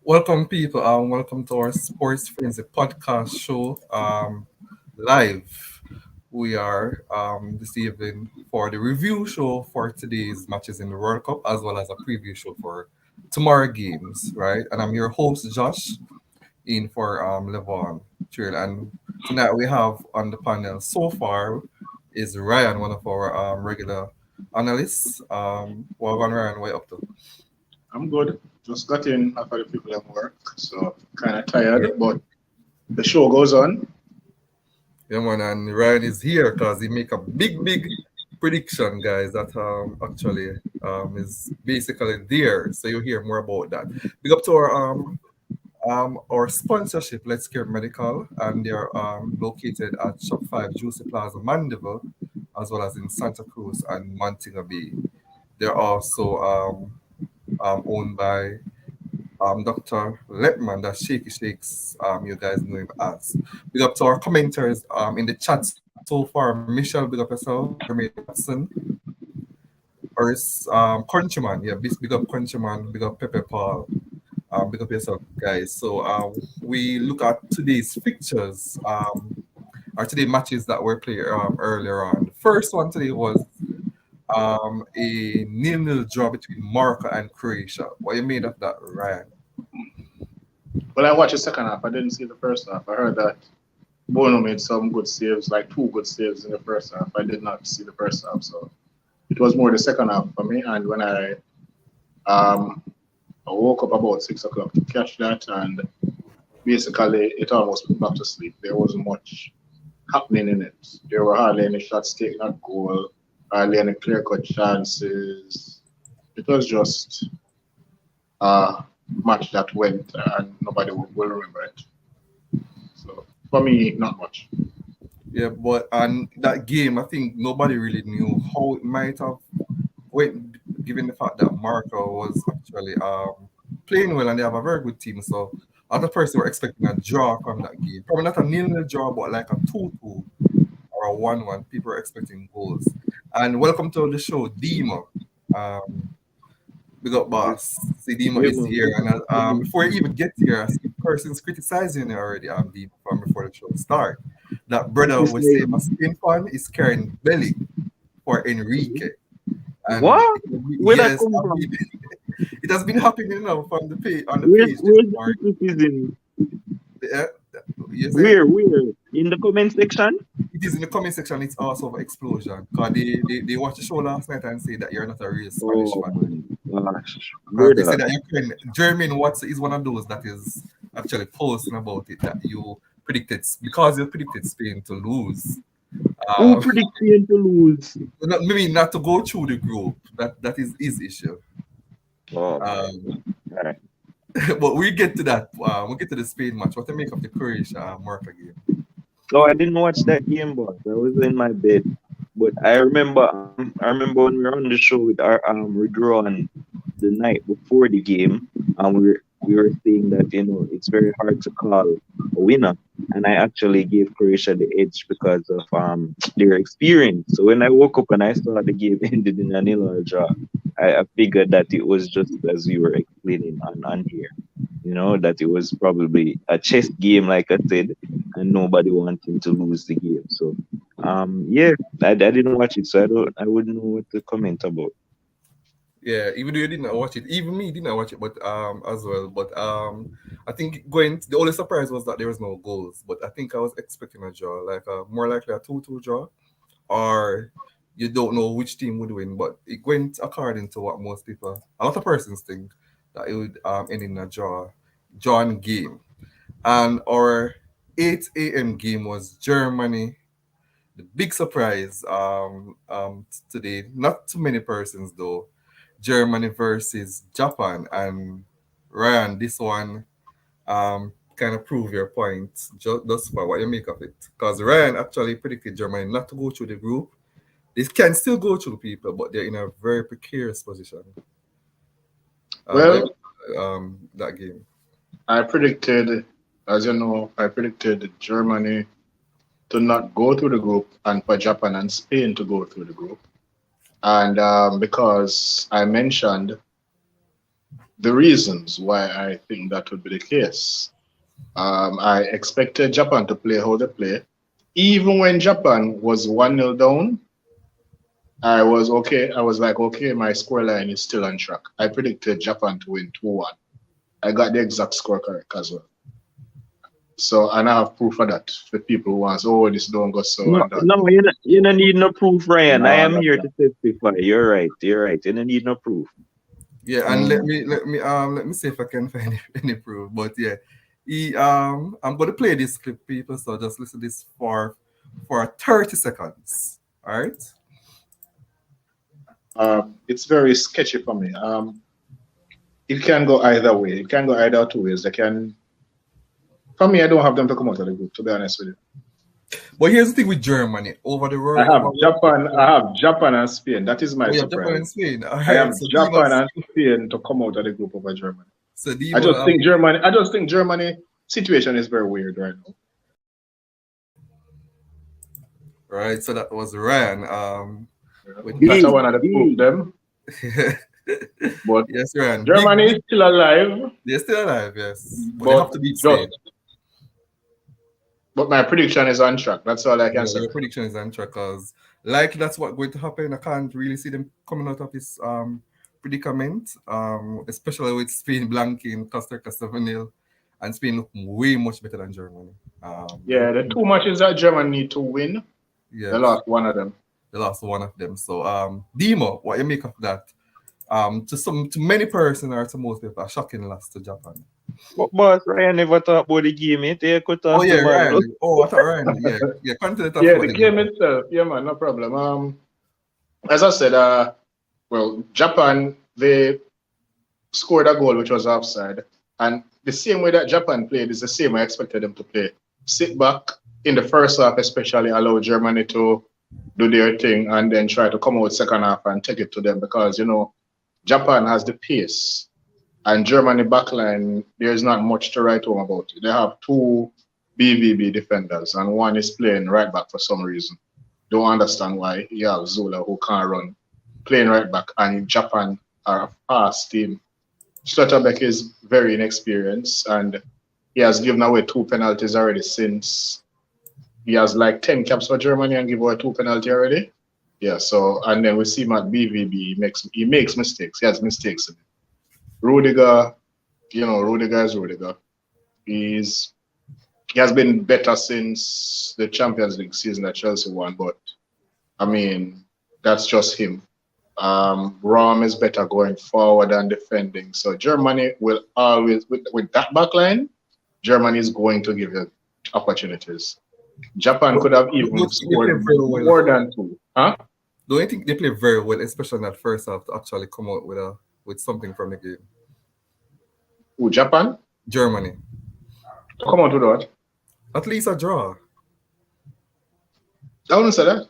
Welcome, people. Welcome to our Sports Frenzy podcast show. Live. We are this evening for the review show for today's matches in the World Cup, as well as a preview show for tomorrow games, right? And I'm your host, Josh, in for Levon Trail. And tonight we have on the panel so far is Ryan, one of our regular analysts. Well, Ryan, way up to. I'm good. Just got in after the people at work, so kind of Yeah, tired, but the show goes on. yeah, man, and Ryan is here because he make a big prediction, guys. That actually is basically there. So you'll hear more about that. Big up to our sponsorship, Let's Care Medical, and they're located at Shop 5 Juicy Plaza Mandeville, as well as in Santa Cruz and Montego Bay. They're also owned by Dr. Letman, that's Shaky Shakes, you guys know him as. Big up to our commenters in the chat so far. Michelle, big up yourself. Jermaine Watson, or Countryman, yeah, big up Countryman, big up Pepe Paul, big up yourself, guys. So we look at today's fixtures, or today matches that were played earlier on. The first one today was a nil-nil draw between Morocco and Croatia. What you made of that, Ryan? Well, I watched the second half. I didn't see the first half. I heard that Bono made some good saves, like two good saves in the first half. I did not see the first half, so it was more the second half for me. And when I woke up about 6 o'clock to catch that, and basically it almost put me back to sleep. There wasn't much happening in it. There were hardly any shots taken at goal, hardly any clear-cut chances. It was just a match that went, and nobody will remember it. So for me, not much. Yeah, but and that game, I think nobody really knew how it might have went, given the fact that Morocco was actually playing well and they have a very good team. So other person were expecting a draw from that game. Probably not a nil-nil draw, but like a 2-2 or a 1-1. People were expecting goals. And welcome to the show, Demo. Big up, boss. See, Demo Yeah, is man. here. And before you even get here, I see persons criticizing you already, Demo, from before the show start. That brother This would say name. a Spain fan is carrying belly for Enrique. And What? Where that yes, come I from? mean, it has been happening now from the page on the Where's page this the morning. criticism? Yeah, you say Where? In the comment section? it is in the comment section. It's also of explosion because they watched the show last night and say that you're not a real Spanish Oh fan. my gosh, Because they say brother. that you're carrying Jermaine Watts is one of those that is actually posting about it that you predicted because you predicted Spain to lose. Who Um, predict Spain to lose? maybe not to go through the group. That is his issue. Oh my Um, god. but we get to that. We'll get to the Spain match. What to make of the Croatia Morocco game? No, I didn't watch that game, boss. I was in my bed. But I remember when we were on the show with our with Ron the night before the game, and we were saying that, it's very hard to call a winner. And I actually gave Croatia the edge because of their experience. So when I woke up and I saw the game ended in a nil or a draw, I figured that it was just as we were explaining on here. That it was probably a chess game, like I said, and nobody wanting to lose the game. So, yeah, I didn't watch it, so I wouldn't know what to comment about. Yeah, even though you did not watch it, even me did not watch it, but as well. But I think going the only surprise was that there was no goals. But I think I was expecting a draw, like more likely a 2-2 draw, or you don't know which team would win. But it went according to what most people, a lot of persons think that it would end in a drawn game. And our 8 a.m. game was Germany. The big surprise today, not too many persons though. Germany versus Japan, and Ryan, this one kind of prove your point thus far. What you make of it? Because Ryan actually predicted Germany not to go through the group. They can still go through people, but they're in a very precarious position. What Well, that game? I predicted, as you know, I predicted Germany to not go through the group and for Japan and Spain to go through the group. And because I mentioned the reasons why I think that would be the case. I expected Japan to play how they play. Even when Japan was 1-0 down, I was okay. I was like, okay, my score line is still on track. I predicted Japan to win 2-1. I got the exact score correct as well. So, and I have proof of that for people who want, oh, this don't go so No, and that. no, you don't need no proof, Ryan. I No, am here to testify. You're right. You're right. You don't need no proof. Yeah, and mm. let me see if I can find any proof. But yeah, I'm gonna play this clip, people. So just listen to this for 30 seconds. All right. It's very sketchy for me. It can go either way. It can go either two ways. They can. For me, I don't have them to come out of the group. To be honest with you, But here's the thing with Germany over the I world have over World Cup. Japan. I have Japan and Spain. That is my We have Japan and surprise. Spain. All I right. have So Japan and Spain to come out of the group over Germany. I Demo, just think Germany. I just think Germany situation is very weird right now. right. So that was Ryan. With That I Big, wanted to prove big. them, but yes, Ryan. Germany is still alive. They're still alive. Yes, but they have But to beat Spain. just, but my prediction is on track. That's all I can Yeah, say. your prediction is on track because like that's what going to happen. I can't really see them coming out of this predicament. Especially with Spain blanking Costa 7-0 and Spain look way much better than Germany. They Yeah, look the two matches that Germany need to win, they yes, lost one of them. the last one of them. So Demo, what you make of that? To many persons or to most people, a shocking loss to Japan. But boss, Ryan never talk about the game. You could Oh talk yeah, about Ryan. Oh, I thought Ryan. Yeah, yeah. Continue to talk Yeah, about the the game. game itself, yeah, man, no problem. As I said, well, Japan they scored a goal which was offside, and the same way that Japan played is the same I expected them to play. Sit back in the first half, especially allow Germany to do their thing, and then try to come out second half and take it to them because Japan has the pace, and Germany backline there is not much to write home about. They have two BVB defenders, and one is playing right back for some reason. Don't understand why you have Zola who can't run playing right back, and Japan are a fast team. Schlotterbeck is very inexperienced, and he has given away two penalties already since he has like 10 caps for Germany and give away two penalty already. Yeah, so and then we see him at BVB, he makes mistakes. He has mistakes in it. Rudiger, Rudiger is Rudiger. He's he has been better since the Champions League season that Chelsea won, but I mean that's just him. Rom is better going forward and defending. So Germany will always with that backline, Germany is going to give you opportunities. Japan could have Don't even you think they play scored very well? more than two. Huh? Don't you think they play very well, especially in that first half, to actually come out with something from the game? Who, Japan? Germany, Come on to that. at least a draw. I wouldn't say that.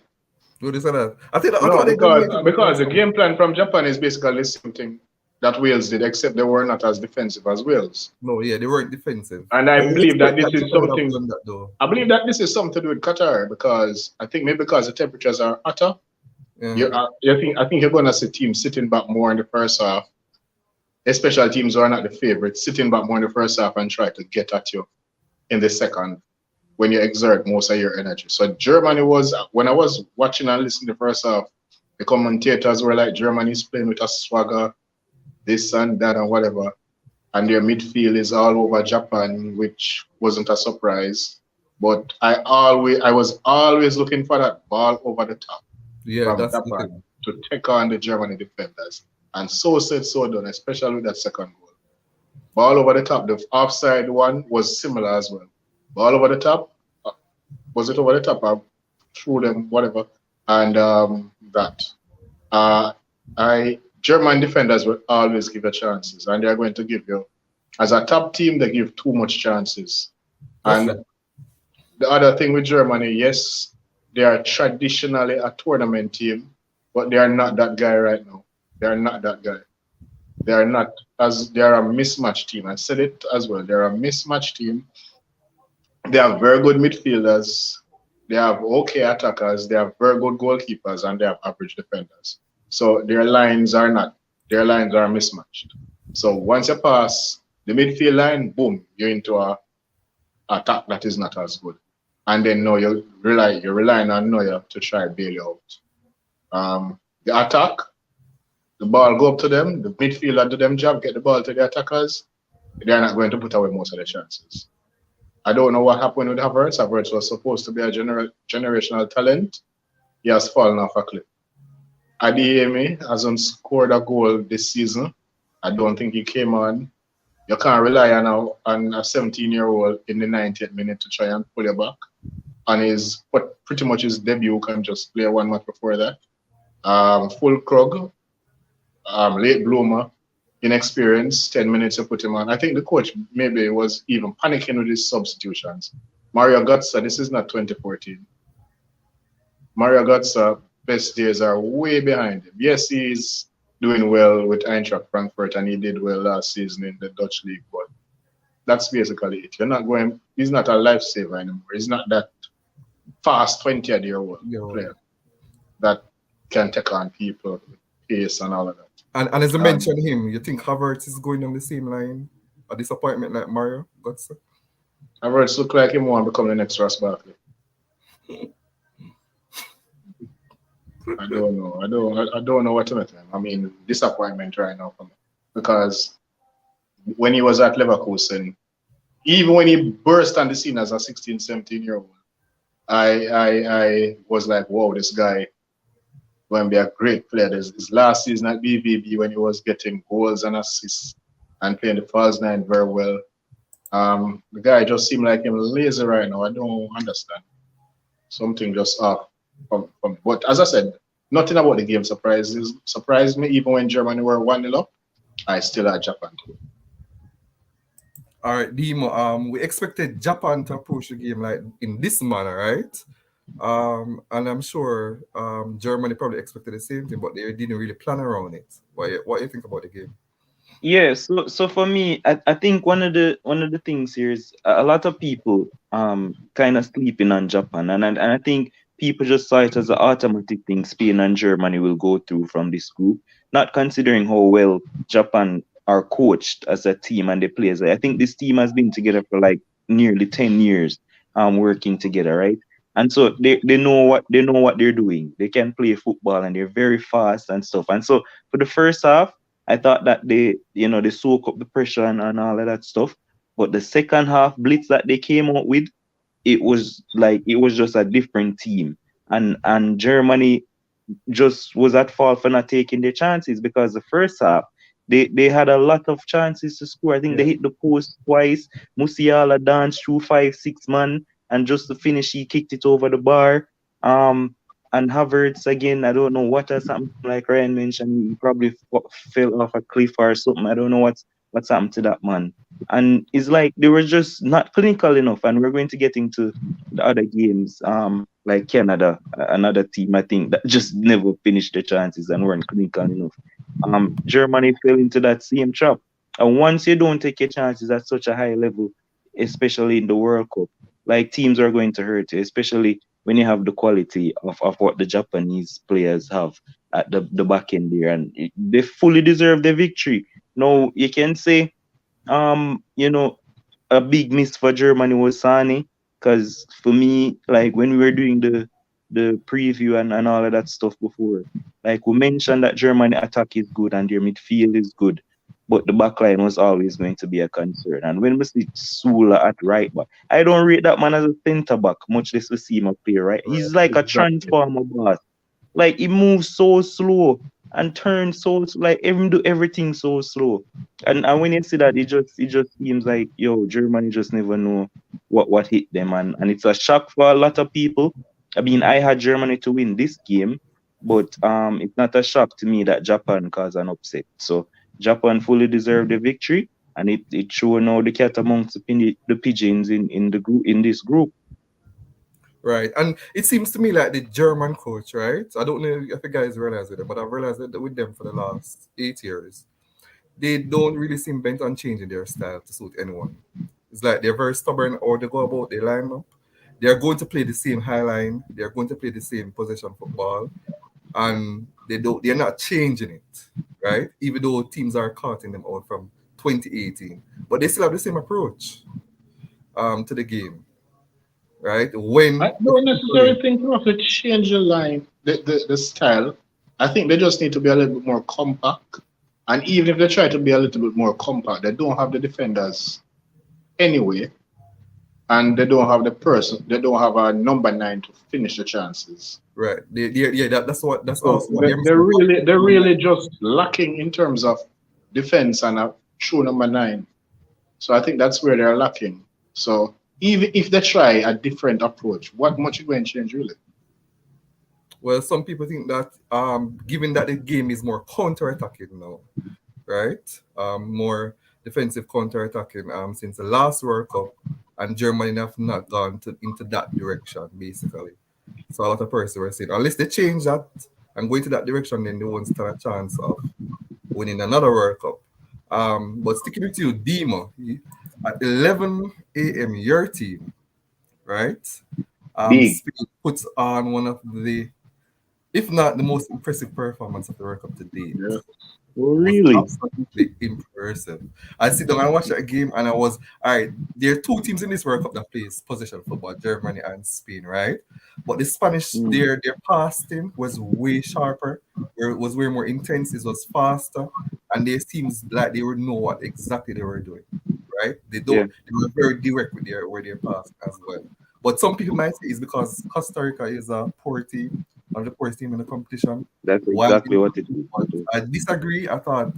Would you say that? I No, thought they're gonna make it. because the game plan from Japan is basically the same thing. that Wales did, except they were not as defensive as Wales. No, yeah, they weren't defensive. And I I would believe that expect this that is Japan would have something. done that though. I believe that this is something to do with Qatar because I think maybe because the temperatures are hotter. Yeah, I think you're going to see teams sitting back more in the first half, especially teams who are not the favorites, sitting back more in the first half and try to get at you in the second when you exert most of your energy. So Germany was when I was watching and listening to the first half, the commentators were like Germany's playing with a swagger, this and that and whatever. And their midfield is all over Japan, which wasn't a surprise. But I was always looking for that ball over the top yeah, from that's the Japan thing. to take on the Germany defenders. And so said, so done, especially with that second goal. Ball over the top. The offside one was similar as well. Ball over the top. Was it over the top? I threw them, whatever. And that. Uh, I German defenders will always give you chances, and they're going to give you. As a top team, they give too much chances. That's And true. the other thing with Germany, yes, they are traditionally a tournament team, but they are not that guy right now. They are not that guy. They are not as they are a mismatch team. I said it as well. They're a mismatch team. They have very good midfielders. They have okay attackers. They have very good goalkeepers, and they have average defenders. So their lines are mismatched. So once you pass the midfield line, boom, you're into a attack that is not as good. And then no, you're relying on Neuer to try and bail you out. The attack, the ball go up to them, the midfielder do them job, get the ball to the attackers. They're not going to put away most of the chances. I don't know what happened with Havertz. Havertz was supposed to be a generational talent. He has fallen off a cliff. Adeyemi hasn't scored a goal this season. I don't think he came on. You can't rely on a 17-year-old in the 90th minute to try and pull you back. On his pretty much his debut, can just play one match before that. Full Krug, late bloomer, inexperienced, 10 minutes to put him on. I think the coach maybe was even panicking with his substitutions. Mario Götze, this is not 2014. Mario Götze, best days are way behind him. Yes, he's doing well with Eintracht Frankfurt and he did well last season in the Dutch league, but that's basically it. He's not a lifesaver anymore. He's not that fast 20-year-old Yeah. player that can take on people with pace and all of that. And as I Um, mentioned him, you think Havertz is going on the same line? A disappointment like Mario Götze? Havertz look like him want to become the next Ross Barkley. I don't know. I don't know what to make of him. I mean, disappointment right now for me because when he was at Leverkusen, even when he burst on the scene as a 16, 17-year-old, I was like, whoa, this guy going to be a great player. His last season at BVB when he was getting goals and assists and playing the false nine very well. The guy just seemed like him lazy right now. I don't understand. Something just off from. But as I said, nothing about the game surprised me. Even when Germany were 1-0 up, I still had Japan to win. All right, Dimo. We expected Japan to approach the game like in this manner, right? And I'm sure Germany probably expected the same thing, but they didn't really plan around it. What you think about the game? Yeah, so for me, I think one of the things here is a lot of people kind of sleeping on Japan, and I think people just saw it as an automatic thing. Spain and Germany will go through from this group, not considering how well Japan are coached as a team and the players. I think this team has been together for like nearly 10 years, working together, right? And so they know what they're doing. They can play football and they're very fast and stuff. And so for the first half. I thought that they soak up the pressure and all of that stuff. But the second half blitz that they came out with, it was just a different team. And Germany just was at fault for not taking their chances because the first half they had a lot of chances to score. I think they Yeah. hit the post twice. Musiala danced through 5, 6 man, and just to finish, he kicked it over the bar. And Havertz again, I don't know what has happened. Like Ryan mentioned, he probably fell off a cliff or something. I don't know what's happened to that man. And it's like they were just not clinical enough. And we're going to get into the other games, like Canada, another team I think that just never finished the chances and weren't clinical enough. Germany fell into that same trap. And once you don't take your chances at such a high level, especially in the World Cup, like teams are going to hurt you, especially when you have the quality of what the Japanese players have at the back end there. And they fully deserve the victory. Now, you can say, you know, a big miss for Germany was Sane, because for me, like when we were doing the preview and all of that stuff before, like we mentioned that Germany attack is good and their midfield is good, but the back line was always going to be a concern. And when we see Sula at right back, I don't rate that man as a centre back, much less we see him up there, right? He's like a Exactly. transformer boss. Like he moves so slow and turns so like even do everything so slow. And when you see that, it just seems like yo, Germany just never know what hit them, and it's a shock for a lot of people. I mean, I had Germany to win this game, but it's not a shock to me that Japan caused an upset. So Japan fully deserved the victory, and it showed now the cat amongst the pigeons in the group in this group. Right. And it seems to me like the German coach, right? I don't know if you guys realize it, but I've realized that with them for the last 8 years, they don't really seem bent on changing their style to suit anyone. It's like they're very stubborn or they go about their lineup. They're going to play the same high line, they're going to play the same possession football, and they're not changing it, right? Even though teams are cutting them out from 2018. But they still have the same approach to the game, right? I When don't necessarily think you have to change the line, the style. I think they just need to be a little bit more compact. And even if they try to be a little bit more compact, they don't have the defenders anyway, and they don't have the person. They don't have a number nine to finish the chances. right, yeah, that's So also what they're missing. they're really just lacking in terms of defense and a true number nine. So I think that's where they're lacking. So even if they try a different approach, what much is going to change really? Well, some people think that given that the game is more counter-attacking now, right? More defensive counter-attacking since the last World Cup, and Germany have not gone into that direction basically. So a lot of persons were saying unless they change that and go into that direction, then they won't stand a chance of winning another World Cup. But sticking with you, Dima, at 11 a.m. your team, right? Big. Spain puts on one of the, if not the most impressive performance of the World Cup to date. Yeah. Oh, Was really? absolutely impressive. I sit down and watch that game, and I was all right. There are two teams in this World Cup that plays possession football: Germany and Spain, right? But the Spanish, Mm, their passing was way sharper. It was way more intense. It was faster, and their teams like they would know what exactly they were doing, right? yeah, They were very direct with their pass as well. But some people might say it's because Costa Rica is a poor team, one of the poorest team in the competition. that's Why? exactly what it is. But I disagree. I thought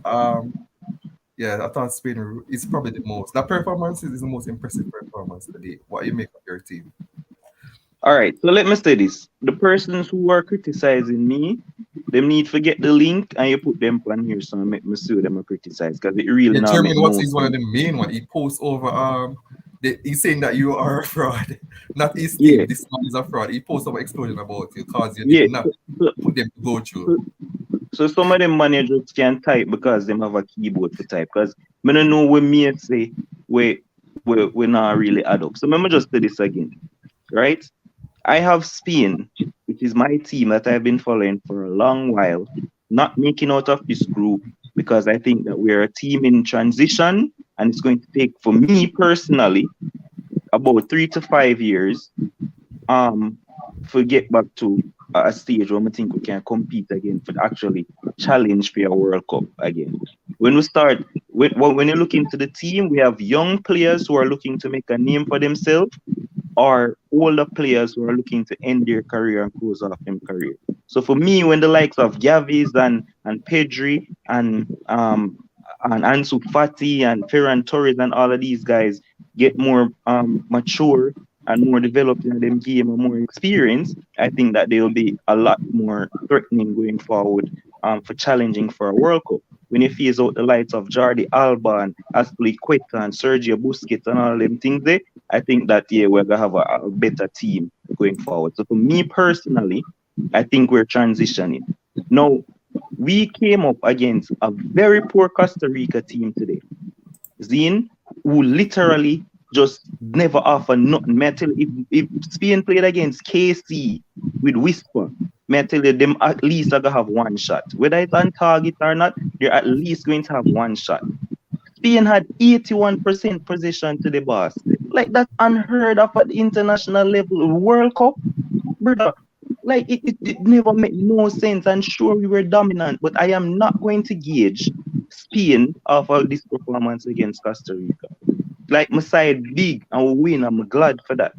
Spain is probably the most. That performance is the most impressive performance today. What you make of your team? All right, so let me say this: the persons who are criticizing me, them need to get the link and you put them on here, so I make me see them criticize because it really Yeah, not make German Watts no is one of sense. the main one. He posts over he's saying that you are a fraud, not his team. Yeah, This man is a fraud. He posts some explosion about you because you did yeah. not So, put them to go through. so, so some of them managers can type because them have a keyboard for type. Because I don't know what me say we not really add up. So let me just do this again, right? I have Spain, which is my team that I've been following for a long while, not making out of this group because I think that we're a team in transition and it's going to take, for me personally, about 3 to 5 years um to get back to a stage where I think we can compete again for actually challenge for a World Cup again. When we start, when you look into the team, we have young players who are looking to make a name for themselves or older players who are looking to end their career and close off their career. So for me, when the likes of Gavis and Pedri and Ansu Fati and Ferran Torres and all of these guys get more mature and more developed in them game and more experience, I think that they'll be a lot more threatening going forward for challenging for a World Cup. When you phase out the likes of Jordi Alba and Aspilicueta and Sergio Busquets and all them things there, I think that yeah, we're gonna have a better team going forward. So for me personally, I think we're transitioning. Now, We came up against a very poor Costa Rica team today. Zine, who literally just never offer nothing. Me I tell you, if Spain played against KC with Whisper, me I tell you, them at least are gonna have one shot. Whether it's on target or not, they're at least going to have one shot. Spain had 81% possession to the boss. Like that's unheard of at the international level. World Cup, brother. Like it never made no sense. And sure we were dominant, but I am not going to gauge Spain off of this performance against Costa Rica. Like my side big and we win, I'm glad for that.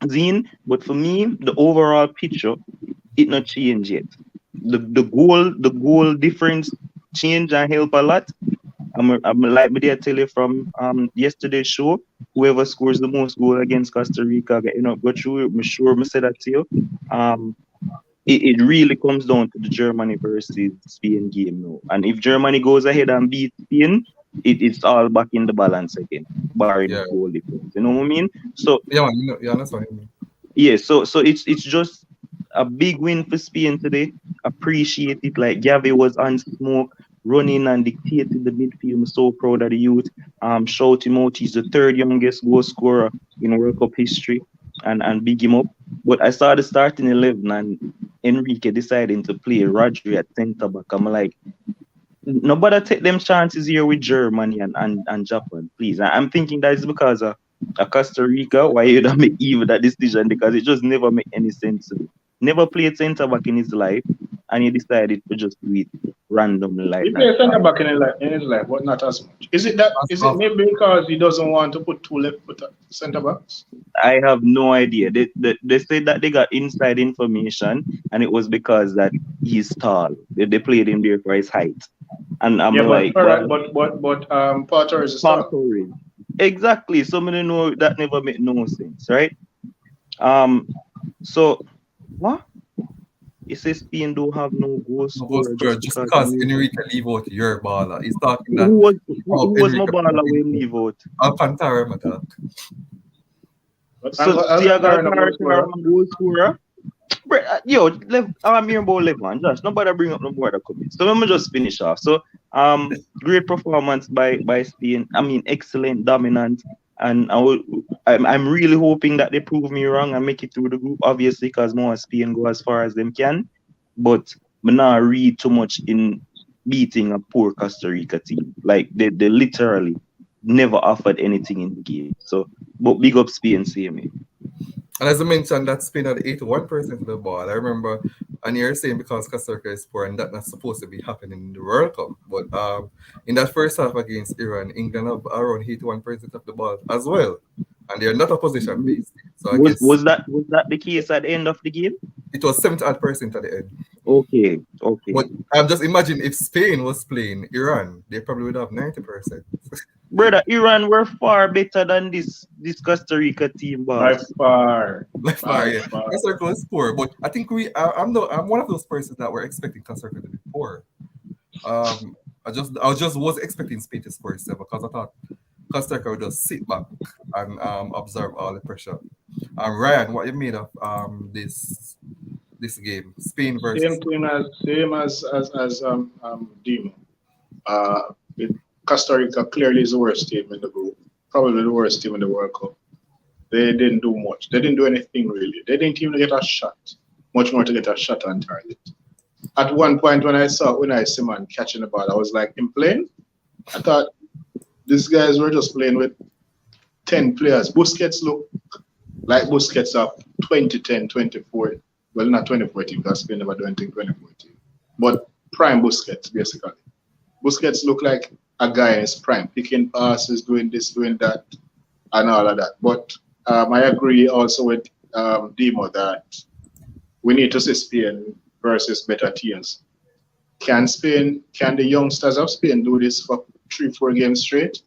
Zine, but for me, the overall picture, it not change yet. The goal difference change and help a lot. I'm like me there tell you from yesterday's show. Whoever scores the most goal against Costa Rica, go through it. I'm sure I said that to you. Um, it really comes down to the Germany versus Spain game now. And if Germany goes ahead and beats Spain, it's all back in the balance again, barring Yeah, goal difference. You know what I mean? So yeah, man. Yeah, that's what I mean. yeah, so it's just a big win for Spain today. Appreciate it. Like Gavi was on smoke, running and dictated the midfield. I'm so proud of the youth. Shout him out. He's the third youngest goal scorer in World Cup history, and big him up. But I saw the starting 11 and Enrique deciding to play Rodri at centre back. I'm like, nobody take them chances here with Germany and Japan, please. I'm thinking that is because of Costa Rica, why you don't make even that decision because it just never make any sense to me. Never played centre back in his life, and he decided to just do it randomly like He that. plays centre back in his life, but not as much. Is it that? That's Is it half. maybe because he doesn't want to put two left foot centre backs? I have no idea. They said that they got inside information, and it was because that he's tall. They played him there for his height, and I'm Yeah, but like, well, Potter is a star. Potter. Exactly. So many know that never made no sense, right? Um, so what? It says Spain don't have no goal No goal scorer scorer just just because because Enrique. Enrique leave out your baller. He's talking Who that was who how was my Enrique baller put when in leave out? Alcantara matter. But So Thiago Alcantara no goal Alcantara scorer. goal scorer. Yo, I'm here about Levan. Josh, nobody bring up no more that comment. So let me just finish off. So great performance by Spain. I mean excellent, dominant. And I'm really hoping that they prove me wrong and make it through the group, obviously, because more Spain go as far as them can. But me not read too much in beating a poor Costa Rica team. Like they literally never offered anything in the game. So but big up Spain, see me. And as I mentioned, that Spain had 81% of the ball. I remember, and you're saying because Costa Rica is poor and that's not supposed to be happening in the World Cup. But in that first half against Iran, England have around 81% of the ball as well. And they're not a position based. So I Was guess was that was that the case at the end of the game? it was 70% at the end. Okay, okay. But I'm just imagine if Spain was playing Iran, they probably would have 90%. Brother, Iran were far better than this Costa Rica team, By boss. far, Like far, by yeah. far. Costa Rica was poor, but I think I'm one of those persons that were expecting Costa Rica to be poor. I just was expecting Spain to score 7 because I thought Costa Rica would just sit back and absorb all the pressure. Ryan, what you made of this game, Spain Same versus thing as Dimo. Uh, it, Costa Rica clearly is the worst team in the group. Probably the worst team in the World Cup. They didn't do much. They didn't do anything really. They didn't even get a shot. Much more to get a shot on target. At one point when I saw man catching the ball, I was like, him playing? I thought these guys were just playing with 10 players. Busquets look like Busquets of 2010, 2014. Well, not 2014 because Spain never do anything 2014. But prime Busquets, basically. Busquets look like a guy in his prime, picking passes, doing this, doing that, and all of that. But I agree also with Demo that we need to see Spain versus better teams. Can the youngsters of Spain do this for 3, 4 games straight?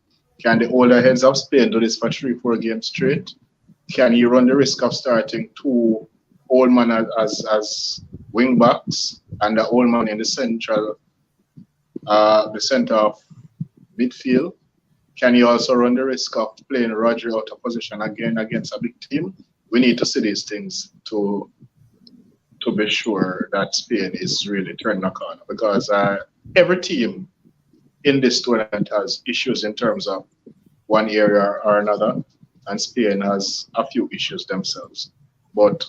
Can the older heads of Spain do this for 3, 4 games straight? Can you run the risk of starting two old men as wing backs and the old man in the center of midfield? Can you also run the risk of playing Roger out of position again against a big team? We need to see these things to to be sure that Spain is really turning a corner because every team in this tournament has issues in terms of one area or another, and Spain has a few issues themselves. But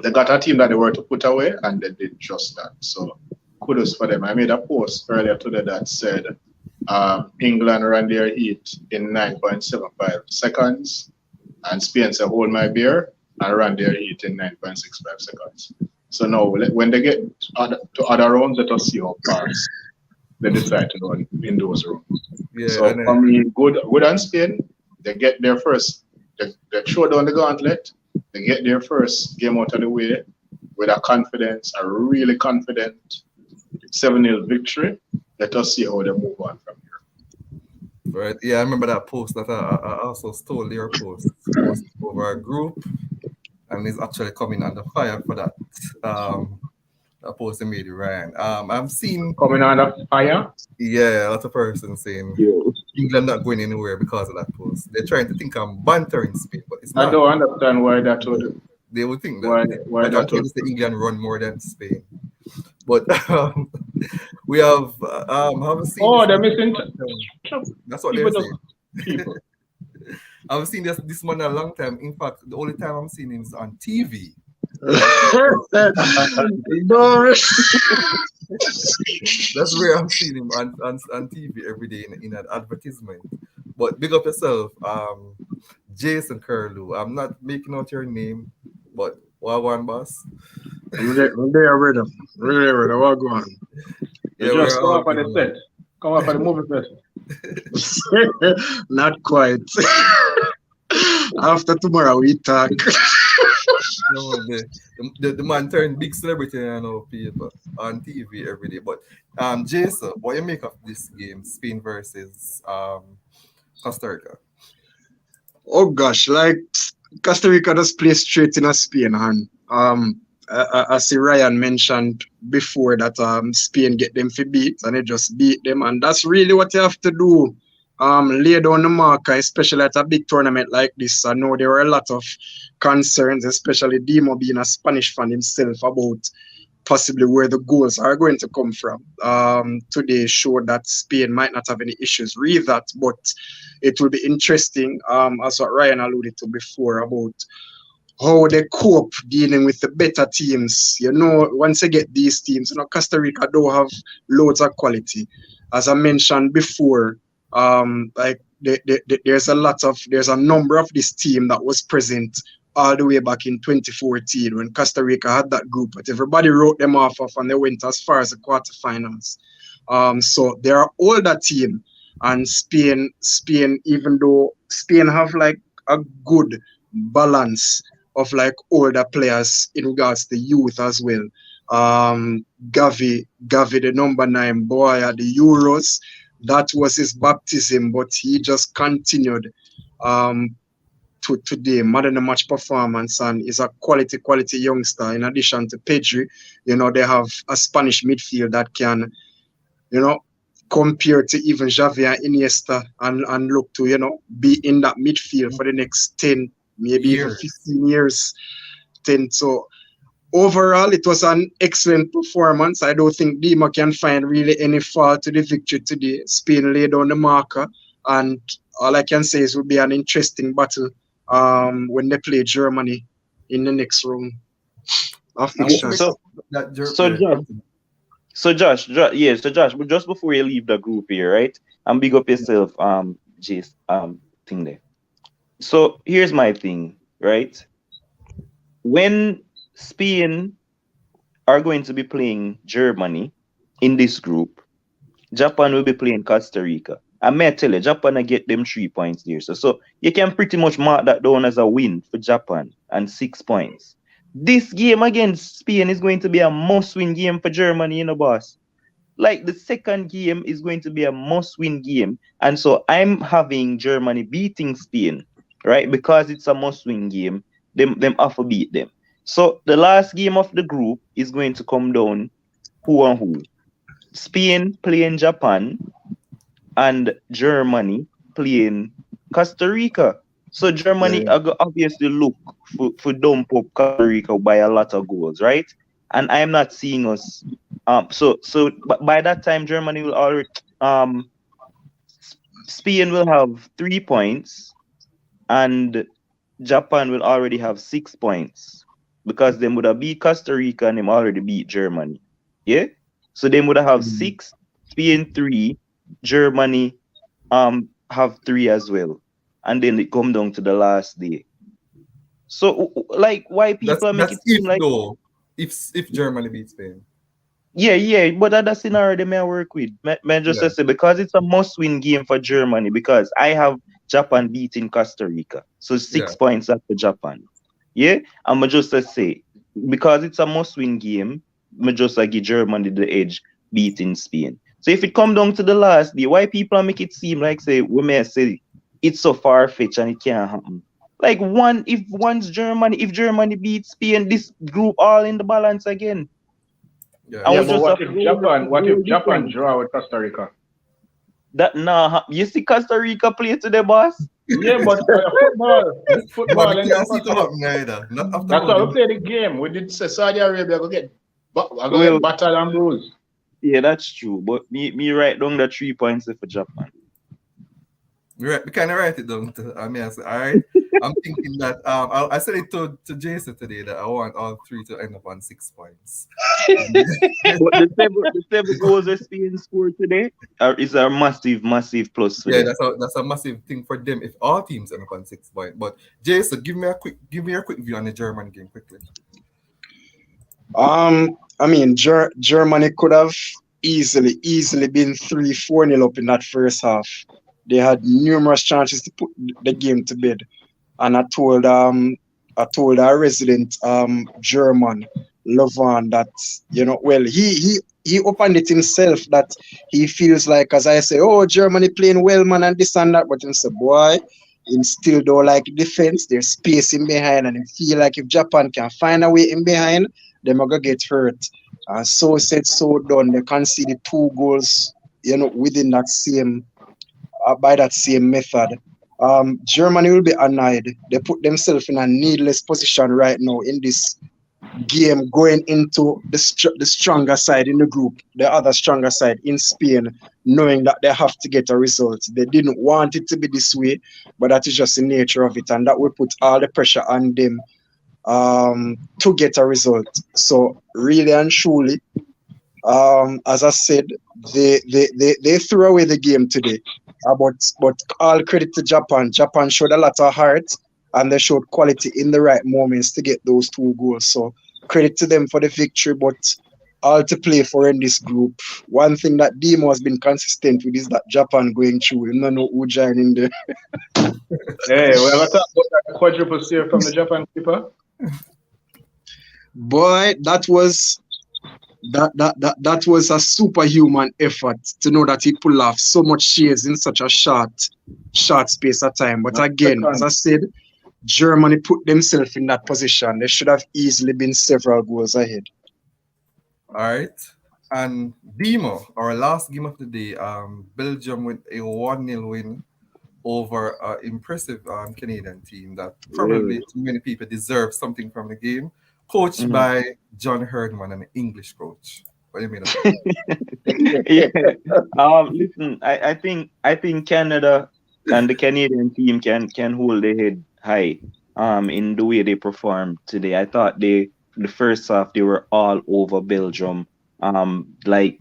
they got a team that they were to put away, and they did just that. So kudos for them. I made a post earlier today that said England ran their heat in 9.75 seconds, and Spain said, hold my beer, and ran their heat in 9.65 seconds. So now, when they get to other rounds, let us see how fast they decide to run in those rounds. Yeah, So and for me, good on Spain. They get their first, they throw down the gauntlet. They get their first game out of the way with a really confident 7-0 victory. Let us see how they move on from here. right. Yeah, I remember that post that I also stole your post over a group, and he's actually coming under fire for that. That post he made, Ryan. I've seen, Coming under fire. yeah, a lot of persons saying Yo. England not going anywhere because of that post. They're trying to think I'm bantering Spain, but it's I not. don't understand why that would They would think that. why Like, I'm that trying would. to say England run more than Spain. But we haven't seen this Oh, they're in missing a long time. That's what people. they're saying. People. I haven't seen this man in a long time. In fact, the only time I'm seeing him is on TV. No. That's where I'm seeing him on TV every day in an advertisement. But big up yourself, Jason Curlew. I'm not making out your name, but Wagwan boss. I'm there, brother. Really, brother. What going on? Yeah, Just we're come all up on good, the man. set. Come up on the movie set. Not quite. After tomorrow, we talk. No, the man turned big celebrity and know people on TV every day. But Jason, what you make of this game, Spain versus Costa Rica? Oh gosh, like Costa Rica just play straight in a Spain hand. I see Ryan mentioned before that Spain get them for beat and they just beat them, and that's really what you have to do. Lay down the marker, especially at a big tournament like this. I know there were a lot of concerns, especially Demo being a Spanish fan himself, about possibly where the goals are going to come from. Today showed that Spain might not have any issues with that, but it will be interesting, as what Ryan alluded to before, about how they cope dealing with the better teams. You know, once you get these teams, you know, Costa Rica don't have loads of quality. As I mentioned before, like there's a number of this team that was present all the way back in 2014 when Costa Rica had that group, but everybody wrote them off and they went as far as the quarterfinals. So they're an older team, and Spain, even though Spain have like a good balance of like older players in regards to youth as well. Gavi, the number 9 boy at the Euros, that was his baptism, but he just continued to today, more than a match performance, and is a quality youngster. In addition to Pedri, you know, they have a Spanish midfield that can, you know, compare to even Xavi and Iniesta and look to, you know, be in that midfield for the next 10, maybe even 15 years. 10. So overall, it was an excellent performance. I don't think Dima can find really any fault to the victory today. Spain laid on the marker, and all I can say is it will be an interesting battle when they play Germany in the next round of fixtures. So Josh, but just before you leave the group here, right? And big up yourself, Jace, thing there. So here's my thing, right? When Spain are going to be playing Germany in this group, Japan will be playing Costa Rica. I may tell you, Japan will get them 3 points there. So you can pretty much mark that down as a win for Japan and 6 points. This game against Spain is going to be a must-win game for Germany, you know, boss. Like the second game is going to be a must-win game. And so I'm having Germany beating Spain, right? Because it's a must-win game, them have to beat them. So the last game of the group is going to come down who and who. Spain playing Japan and Germany playing Costa Rica. So Germany Yeah. are obviously look for dump up Costa Rica by a lot of goals, right? And I am not seeing us. So but by that time Germany will already um Spain will have 3 points and Japan will already have 6 points because they would have beat Costa Rica and them already beat Germany. Yeah? So they would have Mm. six, Spain three, Germany have three as well. And then it come down to the last day. So like why people make That's it if seem like though, if Germany beats Spain. yeah, but that's the scenario they may work with. May just Yeah, say because it's a must-win game for Germany because I have Japan beating Costa Rica, so yeah. 6 points after Japan. Yeah, I'm just say because it's a must-win game, me just give Germany the edge beating Spain. So if it come down to the last day, why people make it seem like say we may say it's so far-fetched and it can't happen. Like if Germany beats Spain, this group all in the balance again. Yeah, And Yeah, we but just what have if goal, goal Japan difference. draw with Costa Rica? That nah, you see Costa Rica play today, boss. Yeah, but football, it's but we football can't see it encompasses. happen either. Not after That's how why we them. play the game. We did say Saudi Arabia I go Well, get battered and bruised. yeah, that's true. But me write down the 3 points there for Japan. We kind of write it down. I mean, I said, all right. I'm thinking that I said it to Jason today that I want all three to end up on 6 points. And But the seven goals that Spain scored today is a massive plus for yeah, them. that's a massive thing for them if all teams end up on 6 points. But Jason, give me a quick view on the German game quickly. I mean, Germany could have easily been 3-4 nil up in that first half. They had numerous chances to put the game to bed. And I told our resident German Levan that well he opened it himself that he feels like, as I say, oh, Germany playing well, man, and this and that, but he said, boy, him still don't like defense. There's space in behind, and he feel like if Japan can find a way in behind, them are gonna get hurt. So said, so done. They conceded 2 goals, within that same by that same method. Germany will be annoyed. They put themselves in a needless position right now in this game, going into the stronger side in the group, the other stronger side in Spain, knowing that they have to get a result. They didn't want it to be this way, but that is just the nature of it, and that will put all the pressure on them to get a result. So really and truly, as I said, they threw away the game today. But all credit to Japan. Japan showed a lot of heart and they showed quality in the right moments to get those 2 goals. So credit to them for the victory. But all to play for in this group. One thing that Demo has been consistent with is that Japan going through. You don't know who joining there. Hey, we have to talk about that quadruple save from the Japan keeper. Boy, that was a superhuman effort to know that he pulled off so much shares in such a short space of time. But again, as I Second. said, Germany put themselves in that position. They should have easily been several goals ahead. All right. And Demo, our last game of the day, Belgium with a 1-0 win over an impressive Canadian team that Well, probably too many people deserve something from the game, coached mhm. by John Herdman, an English coach. What do you mean of that? Yeah. Listen, I think Canada and the Canadian team can hold their head high. In the way they performed today, I thought the first half they were all over Belgium. Like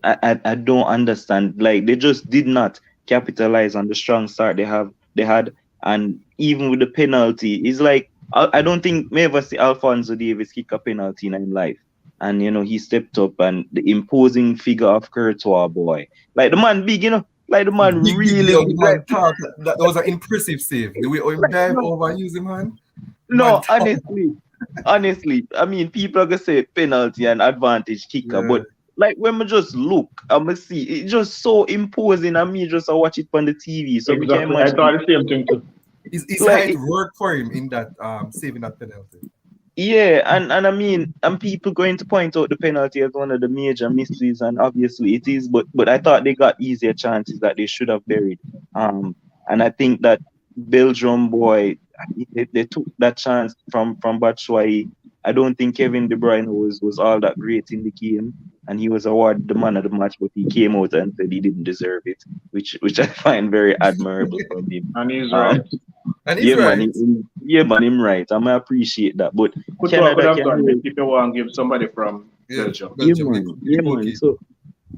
I don't understand. Like they just did not capitalize on the strong start they had, and even with the penalty, it's like I don't think may ever see Alfonso Davis kick a penalty in his life. And he stepped up and the imposing figure of Courtois, boy. Like the man big, like the man Big really yo, the big. Like man talk. That was an impressive save. The way him dive no, over and use him hand. Man no, talk. honestly, I mean, people are gonna say penalty and advantage kicker, Yeah. but like when we just look, I'ma see it's just so imposing. And me just watch it on the TV, so we can Exactly. I imagine. thought the same thing too. His Like height worked for him in that saving that penalty. yeah, and I mean, and people going to point out the penalty as one of the major misses, and obviously it is. But I thought they got easier chances that they should have buried. And I think that Belgium boy, they took that chance from Batshuayi. I don't think Kevin De Bruyne was all that great in the game, and he was awarded the man of the match, but he came out and said he didn't deserve it, which I find very admirable from him. And he's Um, right. And he's yeah, man, right. yeah, man, him right. I'm appreciate that, but Could Canada have can done it hold. if you want to give somebody from Yeah, Belgium. Yeah, Belgium, man, the yeah, man. goalkeeper.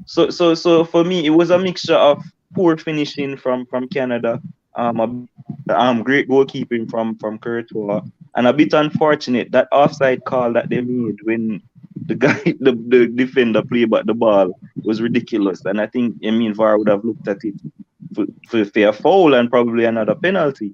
So for me, it was a mixture of poor finishing from Canada, a bit, great goalkeeping from Courtois, and a bit unfortunate that offside call that they made when the guy, the defender played back the ball was ridiculous, and I think VAR would have looked at it for a foul and probably another penalty.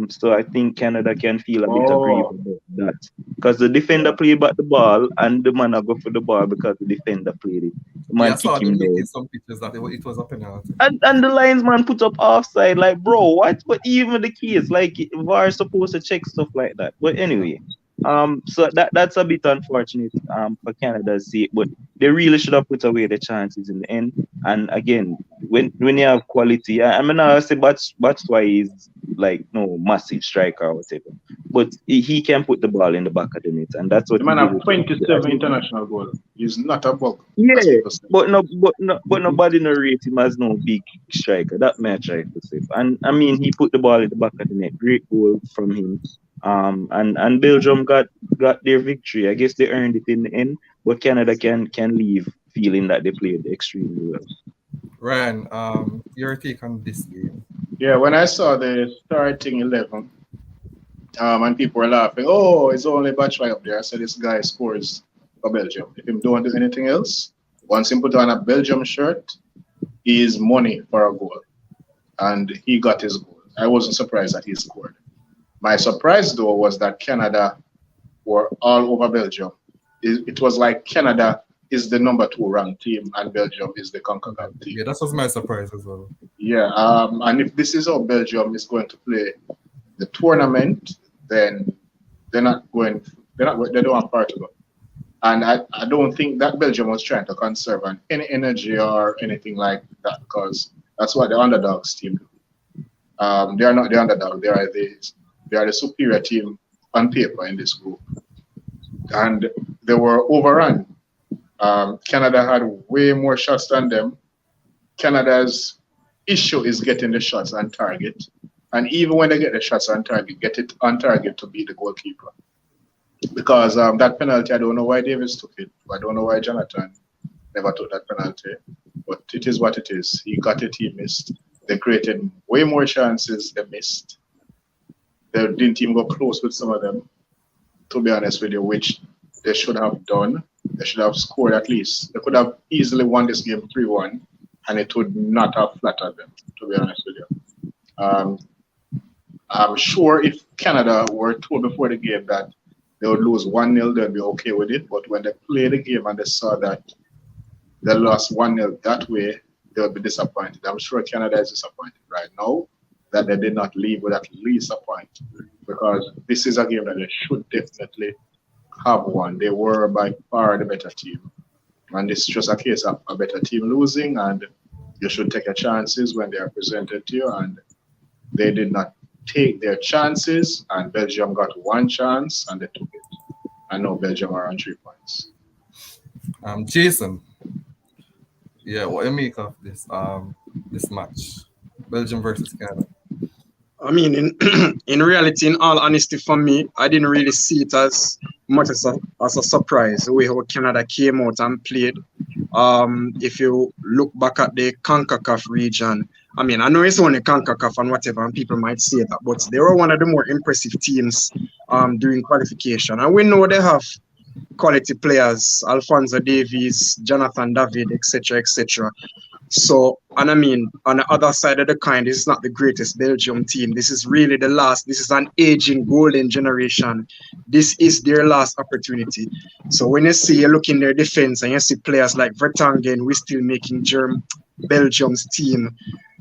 So I think Canada can feel a bit aggrieved Oh, about that because the defender yeah. played back the ball and the man go for the ball because the defender played it. The Yeah, I man saw kick them him making down. some pictures that it was a penalty. And the linesman put up offside, like, bro, what? But even the kids, like, VAR is supposed to check stuff like that. But anyway, so that's a bit unfortunate, for Canada's sake. But they really should have put away the chances in the end. And again, when you have quality, I mean, I say that's why he's like no massive striker or whatever. But he can put the ball in the back of the net, and that's what The he man did have with the 27 international goals. He's not a bug, as yeah, people say. but nobody no rate him as no big striker. That may I try to say. And I mean, he put the ball in the back of the net. Great goal from him. And Belgium got their victory. I guess they earned it in the end. But Canada can leave feeling that they played extremely well. Ryan, your take on this game? Yeah, when I saw the starting 11, and people were laughing, oh, it's only Batshuayi up there. I said, this guy scores for Belgium. If him don't do anything else, once he put on a Belgium shirt, he is money for a goal. And he got his goal. I wasn't surprised that he scored. My surprise, though, was that Canada were all over Belgium. It was like Canada is the number 2 ranked team and Belgium is the CONCACAF team. Yeah, that was my surprise as well. Yeah, and if this is how Belgium is going to play the tournament, then they're not going. They don't have part to go. And I don't think that Belgium was trying to conserve any energy or anything like that because that's what the underdogs team do. They are not the underdog. They are the superior team on paper in this group, and they were overrun. Canada had way more shots than them. Canada's issue is getting the shots on target, and even when they get the shots on target, get it on target to beat the goalkeeper. Because that penalty, I don't know why Davis took it. I don't know why Jonathan never took that penalty. But it is what it is. He got it, he missed. They created way more chances, they missed. They didn't even go close with some of them, to be honest with you, which they should have done. They should have scored at least. They could have easily won this game 3-1, and it would not have flattered them, to be honest with you. I'm sure if Canada were told before the game that they would lose 1-0, they'd be okay with it. But when they played the game and they saw that they lost 1-0 that way, they would be disappointed. I'm sure Canada is disappointed right now that they did not leave with at least a point because this is a game that they should definitely have won. They were by far the better team. And it's just a case of a better team losing, and you should take your chances when they are presented to you. And they did not take their chances, and Belgium got one chance and they took it. I know Belgium are on 3 points. Jason, yeah, what do you make of this match, Belgium versus Canada? I mean, in in reality, in all honesty, for me, I didn't really see it as much as a surprise the way how Canada came out and played. If you look back at the CONCACAF region, I mean, I know it's only CONCACAF and whatever, and people might say that, but they were one of the more impressive teams during qualification. And we know they have quality players, Alphonso Davies, Jonathan David, etc., etc. So, and I mean, on the other side of the coin, this is not the greatest Belgium team. This is really the last. This is an aging golden generation. This is their last opportunity. So when you look in their defense and you see players like Vertonghen, we're still making Belgium's team,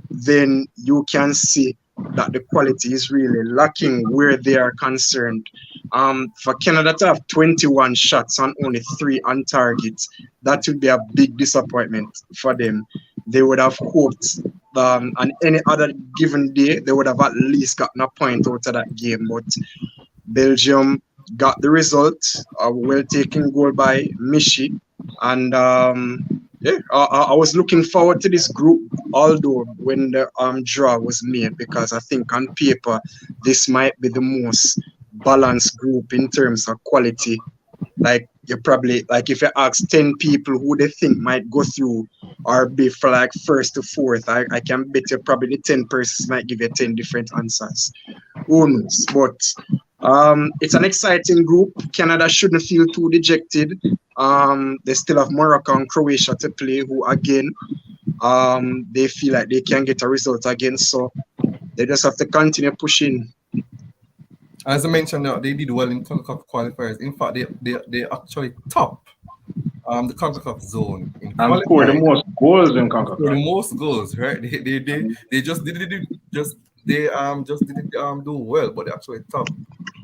then you can see that the quality is really lacking where they are concerned. For Canada to have 21 shots and only 3 on target, that would be a big disappointment for them. They would have hoped on any other given day, they would have at least gotten a point out of that game. But Belgium got the result, a well taken goal by Michi. And yeah, I was looking forward to this group, although when the draw was made, because I think on paper, this might be the most balanced group in terms of quality. Like you probably like if you ask 10 people who they think might go through or be for like first to fourth, I can bet you probably the 10 persons might give you 10 different answers. Who knows? But it's an exciting group. Canada shouldn't feel too dejected. They still have Morocco and Croatia to play, who again they feel like they can get a result against. So they just have to continue pushing. As I mentioned, they did well in CONCACAF qualifiers. In fact, they actually top the CONCACAF zone in And scored the qualifying. most goals in For the CONCACAF. most goals, right? They just didn't do well, but they actually top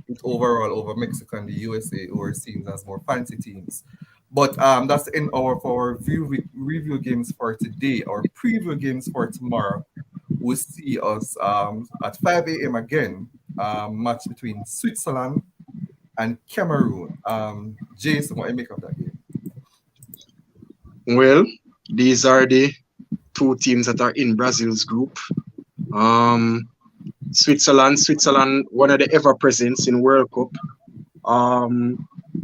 it overall over Mexico and the USA, who are seen as more fancy teams. But that's in our for our review games for today. Our preview games for tomorrow will see us at 5 a.m. again. Match between Switzerland and Cameroon. Jason, what do you make of that game? Well, these are the two teams that are in Brazil's group. Switzerland, one of the ever presents in World Cup.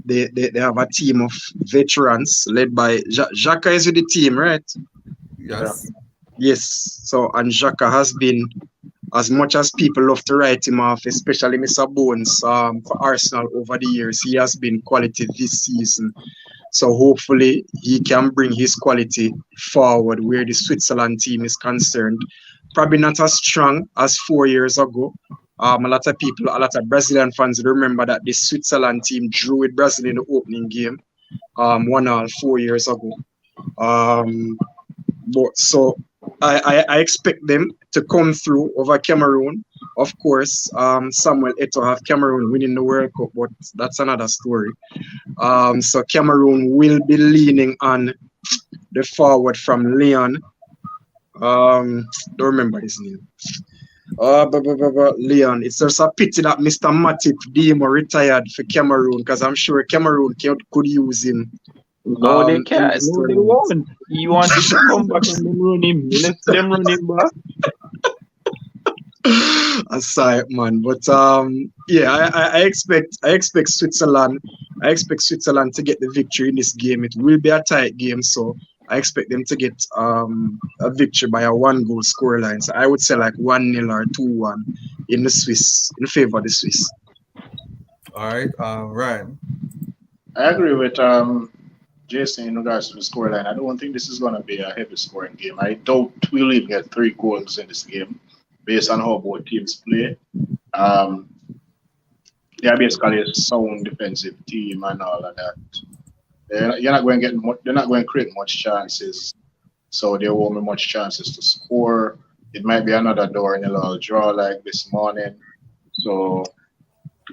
They have a team of veterans led by Xhaka is with the team, right? Yes. Yes. So and Xhaka has been, as much as people love to write him off, especially Mr. Bones, for Arsenal over the years, he has been quality this season. So hopefully he can bring his quality forward where the Switzerland team is concerned. Probably not as strong as 4 years ago. A lot of Brazilian fans remember that the Switzerland team drew with Brazil in the opening game, 1-1 4 years ago. But so I expect them to come through over Cameroon. Of course, Samuel Eto'o have Cameroon winning the World Cup, but that's another story. So Cameroon will be leaning on the forward from Leon. Don't remember his name. Leon. It's just a pity that Mr. Matip Demo retired for Cameroon, because I'm sure Cameroon could use him. No, they can't. No, they won't. You want to come back and them run him. Let them run him back. Aside, man. But yeah, I expect Switzerland. I expect Switzerland to get the victory in this game. It will be a tight game, so I expect them to get a victory by a 1-goal scoreline. So I would say like 1-0 or 2-1 in favor of the Swiss. All right, Ryan. I agree with Jason in regards to the scoreline. I don't think this is going to be a heavy scoring game. I doubt we'll even get 3 goals in this game based on how both teams play. They're basically a sound defensive team and all of that. You're not going to get much, they're not going to create much chances, so there won't be much chances to score. It might be another door in a little draw like this morning. So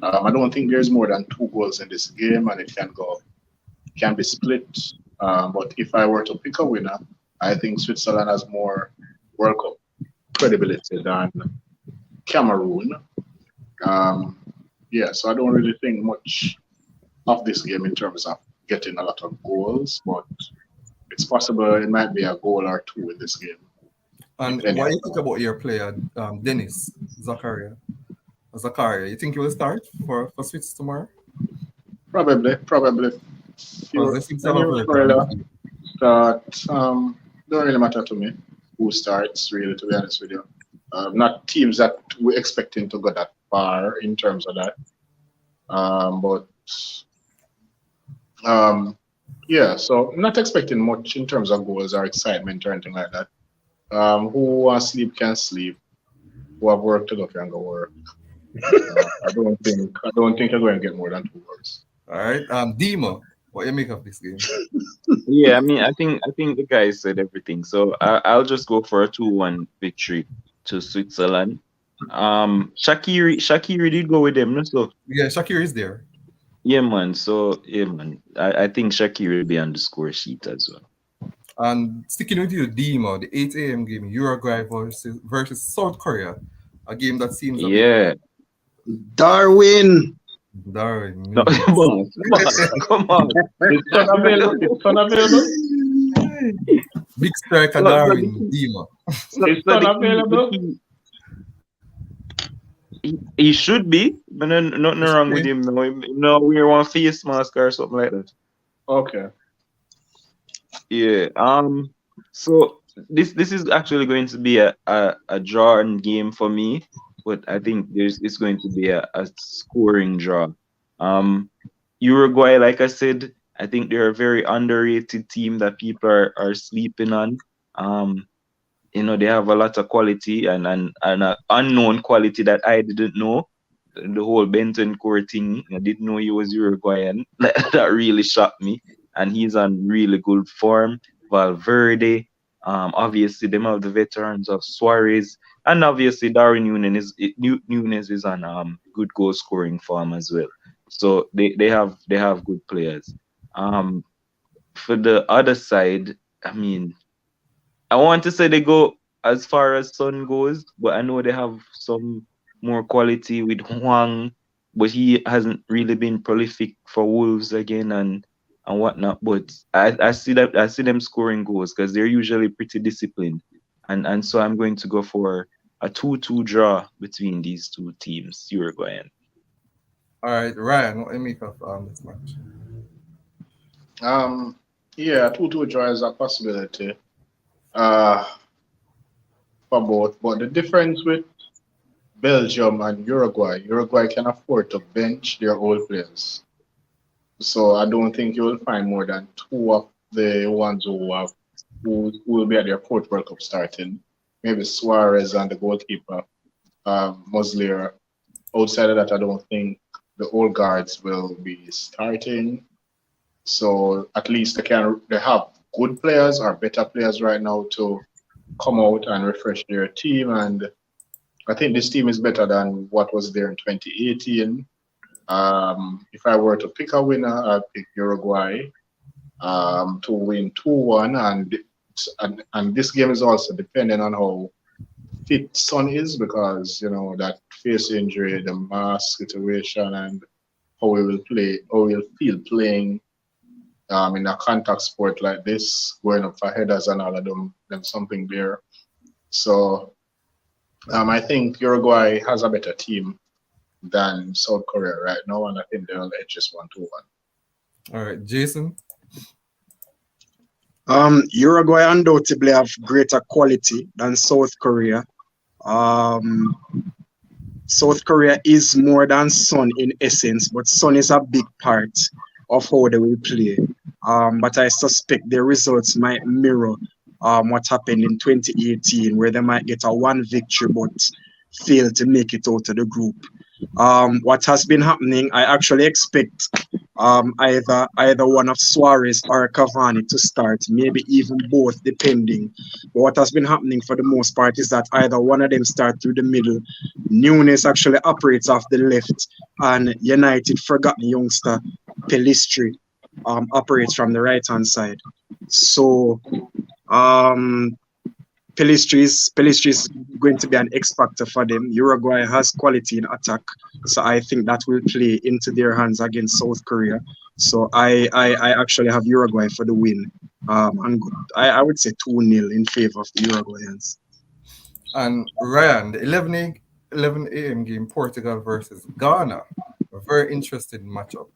I don't think there's more than 2 goals in this game, and it can be split. But if I were to pick a winner, I think Switzerland has more World Cup credibility than Cameroon. Yeah, so I don't really think much of this game in terms of getting a lot of goals, but it's possible it might be a goal or 2 in this game. And what do you think about your player, Dennis Zakaria? You think he will start for Swiss tomorrow? Probably. Start. Don't really matter to me who starts, really, to be honest with you. Not teams that we're expecting to go that far in terms of that. Yeah, so I'm not expecting much in terms of goals or excitement or anything like that. Who wants sleep can sleep. Who have work to do can go work. I don't think you're going to get more than 2 goals. All right, Dima, what do you make of this game? Yeah, I mean, I think the guys said everything. So I'll just go for a 2-1 victory to Switzerland. Shaqiri did go with them, no? So Yeah, Shakir is there. yeah, man. So yeah, man. I think Shaqiri will be on the score sheet as well. And sticking with you, Dima, the 8 a.m. game, Uruguay versus South Korea, a game that seems a bit Yeah. Darwin. Darwin No, Nunes. boss, come on. Is Son available? Is Son available? Big striker So, so the Darwin key, Dima. Is so Son the available? key, he should be, but then nothing It should wrong with be. him. No, no, wear one face mask or something like that. Okay. Yeah. So this is actually going to be a drawn game for me, but I think it's going to be a scoring draw. Um, Uruguay, like I said, I think they're a very underrated team that people are sleeping on. Um, they have a lot of quality and a unknown quality that I didn't know. The whole Benton Core thing, I didn't know he was Uruguayan. That really shocked me. And he's on really good form. Valverde, obviously them have the veterans of Suarez, and obviously Darwin Nunes is on good goal scoring form as well. So they have good players. Um, for the other side, I mean, I want to say they go as far as Sun goes, but I know they have some more quality with Huang, but he hasn't really been prolific for Wolves again and whatnot. But I see them scoring goals because they're usually pretty disciplined, and so I'm going to go for a 2-2 draw between these two teams, Uruguayan. All right, Ryan, what do you make of this match? Um, yeah, 2-2 draw is a possibility. Uh, for both. But the difference with Belgium and Uruguay can afford to bench their old players. So I don't think you will find more than two of the ones who will be at their fourth World Cup starting. Maybe Suarez and the goalkeeper, Muslier. Outside of that, I don't think the old guards will be starting. So at least they have good players or better players right now to come out and refresh their team. And I think this team is better than what was there in 2018. If I were to pick a winner, I'd pick Uruguay to win 2-1. And this game is also depending on how fit Son is because, that face injury, the mask situation, and how he will play, how he'll feel playing in a contact sport like this, going up for headers and all of them something there. So I think Uruguay has a better team than South Korea right now, and I think they'll edge just 1-1. All right, Jason. Uruguay undoubtedly have greater quality than South Korea. Um, South Korea is more than Sun in essence, but Sun is a big part of how they will play. But I suspect the results might mirror what happened in 2018, where they might get a one victory but fail to make it out of the group. What has been happening, I actually expect either one of Suarez or Cavani to start, maybe even both, depending. But what has been happening for the most part is that either one of them start through the middle. Nunes actually operates off the left, and United forgotten youngster Pelistri operates from the right hand side. So Pelistri is going to be an X factor for them. Uruguay has quality in attack, so I think that will play into their hands against South Korea. So I actually have Uruguay for the win. And I would say 2-0 in favor of the Uruguayans. And Ryan, the 11 a.m. game, Portugal versus Ghana. A very interesting matchup.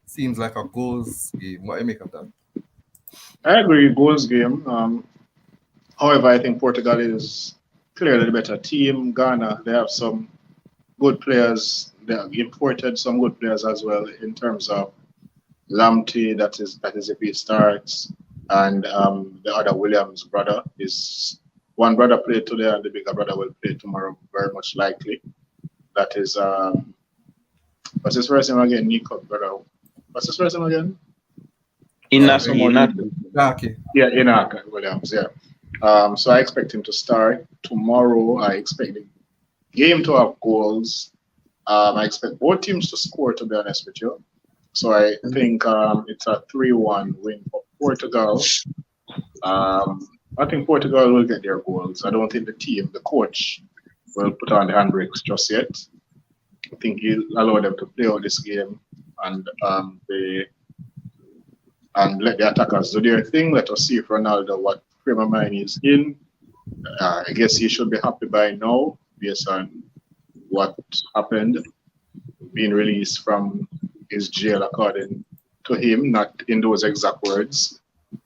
Seems like a goals game. What do you make of that? I agree, goals game. However, I think Portugal is clearly the better team. Ghana, they have some good players. They have imported some good players as well in terms of Lamptey, that is if he starts, and the other Williams brother is one brother played today and the bigger brother will play tomorrow, very much likely. That is what's his first name again? Nico brother. What's his first name again? Inaki, Someone Inaki. Lucky. Yeah, Inaka Williams, yeah. So I expect him to start tomorrow. I expect the game to have goals. I expect both teams to score, to be honest with you. So I think it's a 3-1 win for Portugal. I think Portugal will get their goals. I don't think the coach, will put on the handbrakes just yet. I think he'll allow them to play out this game and let the attackers do their thing. Let us see if Ronaldo what frame of mind he's in. I guess he should be happy by now based on what happened, being released from his jail according to him, not in those exact words.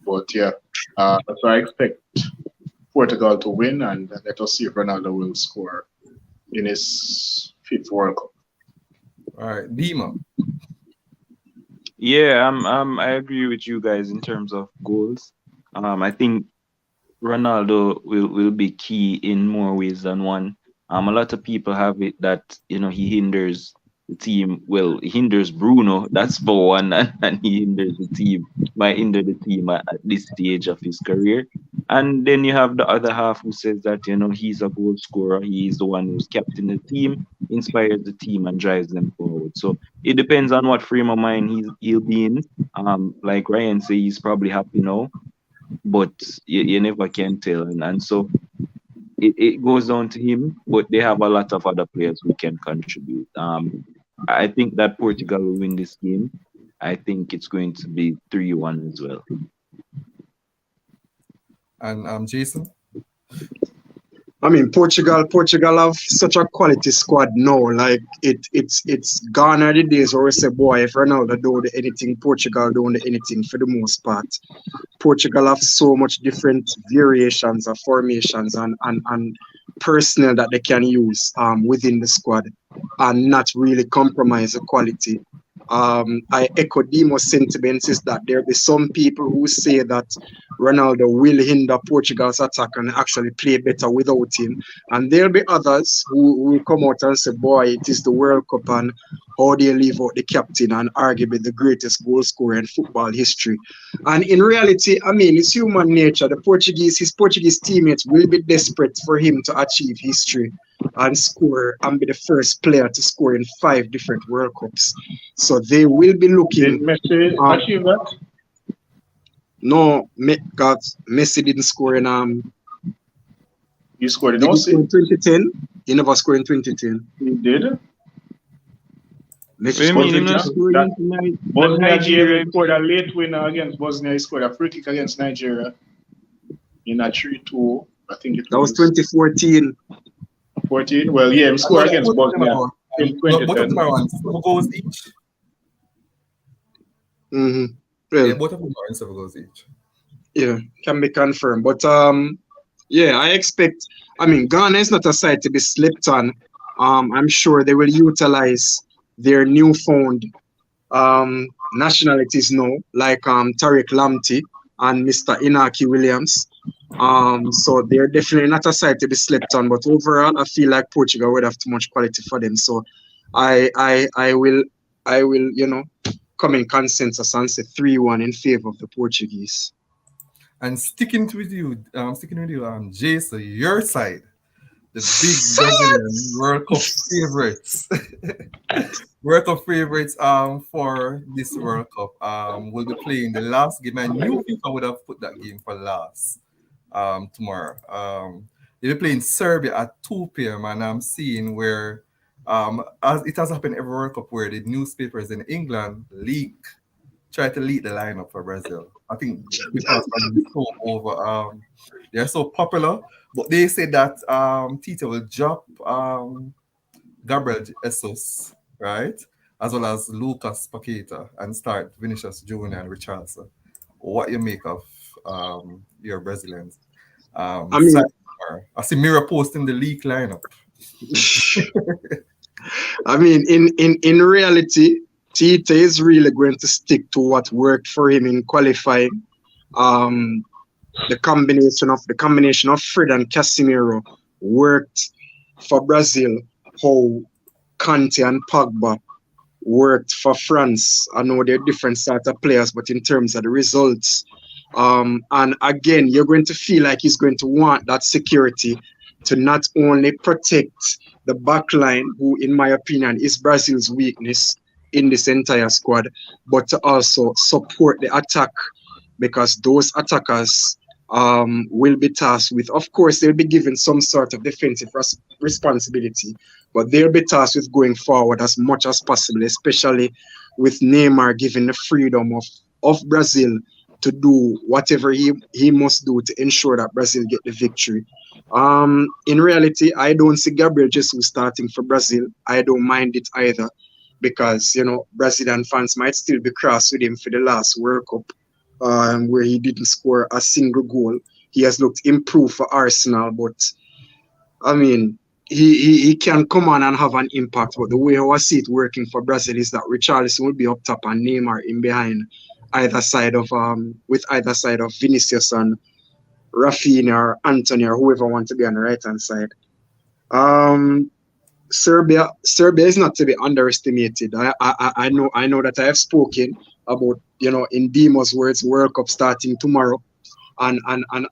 But yeah, so I expect Portugal to win, and let us see if Ronaldo will score in his fifth World Cup. All right, Dima. Yeah, I agree with you guys in terms of goals. I think Ronaldo will be key in more ways than one. A lot of people have it that he hinders the team. Well, he hinders Bruno. That's for one, and he hinders the team. Might hinder the team at this stage of his career. And then you have the other half who says that he's a goal scorer. He's the one who's captain the team, inspires the team, and drives them forward. So it depends on what frame of mind he'll be in. Like Ryan said, he's probably happy now, but you never can tell. And so it goes down to him, but they have a lot of other players who can contribute. I think that Portugal will win this game. I think it's going to be 3-1 as well. And Jason? I mean, Portugal have such a quality squad now. Like it's gone are the days where we say, boy, if Ronaldo do anything, Portugal do anything for the most part. Portugal have so much different variations of formations and personnel that they can use within the squad and not really compromise the quality. I echo Dimo's sentiments is that there be some people who say that Ronaldo will hinder Portugal's attack and actually play better without him. And there'll be others who will come out and say, boy, it is the World Cup and how they leave out the captain and arguably the greatest goal scorer in football history. And in reality, I mean, it's human nature. His Portuguese teammates will be desperate for him to achieve history and score and be the first player to score in 5 different World Cups. So they will be Did looking. Messi achieve that? No, because Messi didn't score in He scored in did he score 06. in 2010? He never scored in 2010. He did. What Messi do you scored mean in he not 2010. scoring tonight? But Nigeria Nigeria, scored a late winner against Bosnia. He scored a free kick against Nigeria in a 3-2. I think it That was was 2014. 14. Well, yeah, he scored What against both of them Bosnia are in both of 2010. them are on 7 goals each. Mm-hmm. Yeah, Well, both of them are on 7 goals each. yeah, can be confirmed. But yeah, I expect. I mean, Ghana is not a side to be slept on. I'm sure they will utilize their newfound nationalities now, like Tariq Lamptey and Mr. Inaki Williams. So they're definitely not a side to be slept on. But overall, I feel like Portugal would have too much quality for them. So I will come in consensus and say 3-1 in favor of the Portuguese. And sticking with you, Jason, your side, the big Brazilian World Cup favorites. World Cup favorites for this World Cup will be playing the last game. I knew FIFA would have put that game for last tomorrow. They'll be playing Serbia at 2 p.m. and I'm seeing where as it has happened every World Cup where the newspapers in England try to leak the lineup for Brazil. I think because Brazil is so over, they're so popular. But they say that Tita will drop Gabriel Jesus, right? As well as Lucas Paqueta and start Vinicius Junior and Richarlison. What you make of your Brazilians? I mean, I see Mira posting the leak lineup. I mean, in reality, Tite is really going to stick to what worked for him in qualifying. The combination of Fred and Casemiro worked for Brazil. How Kante and Pogba worked for France. I know they're different sort of players, but in terms of the results, and again, you're going to feel like he's going to want that security to not only protect the back line, who, in my opinion, is Brazil's weakness in this entire squad, but to also support the attack, because those attackers will be tasked with. Of course, they'll be given some sort of defensive responsibility, but they'll be tasked with going forward as much as possible, especially with Neymar given the freedom of Brazil to do whatever he must do to ensure that Brazil get the victory. In reality, I don't see Gabriel Jesus starting for Brazil. I don't mind it either because Brazilian fans might still be cross with him for the last World Cup, where he didn't score a single goal. He has looked improved for Arsenal, but I mean, he can come on and have an impact. But the way I see it working for Brazil is that Richarlison will be up top and Neymar in behind, either side of with either side of Vinicius and Rafinha or Anthony or whoever wants to be on the right hand side. Um, Serbia is not to be underestimated. I know that I have spoken about in Dimo's words, World Cup starting tomorrow and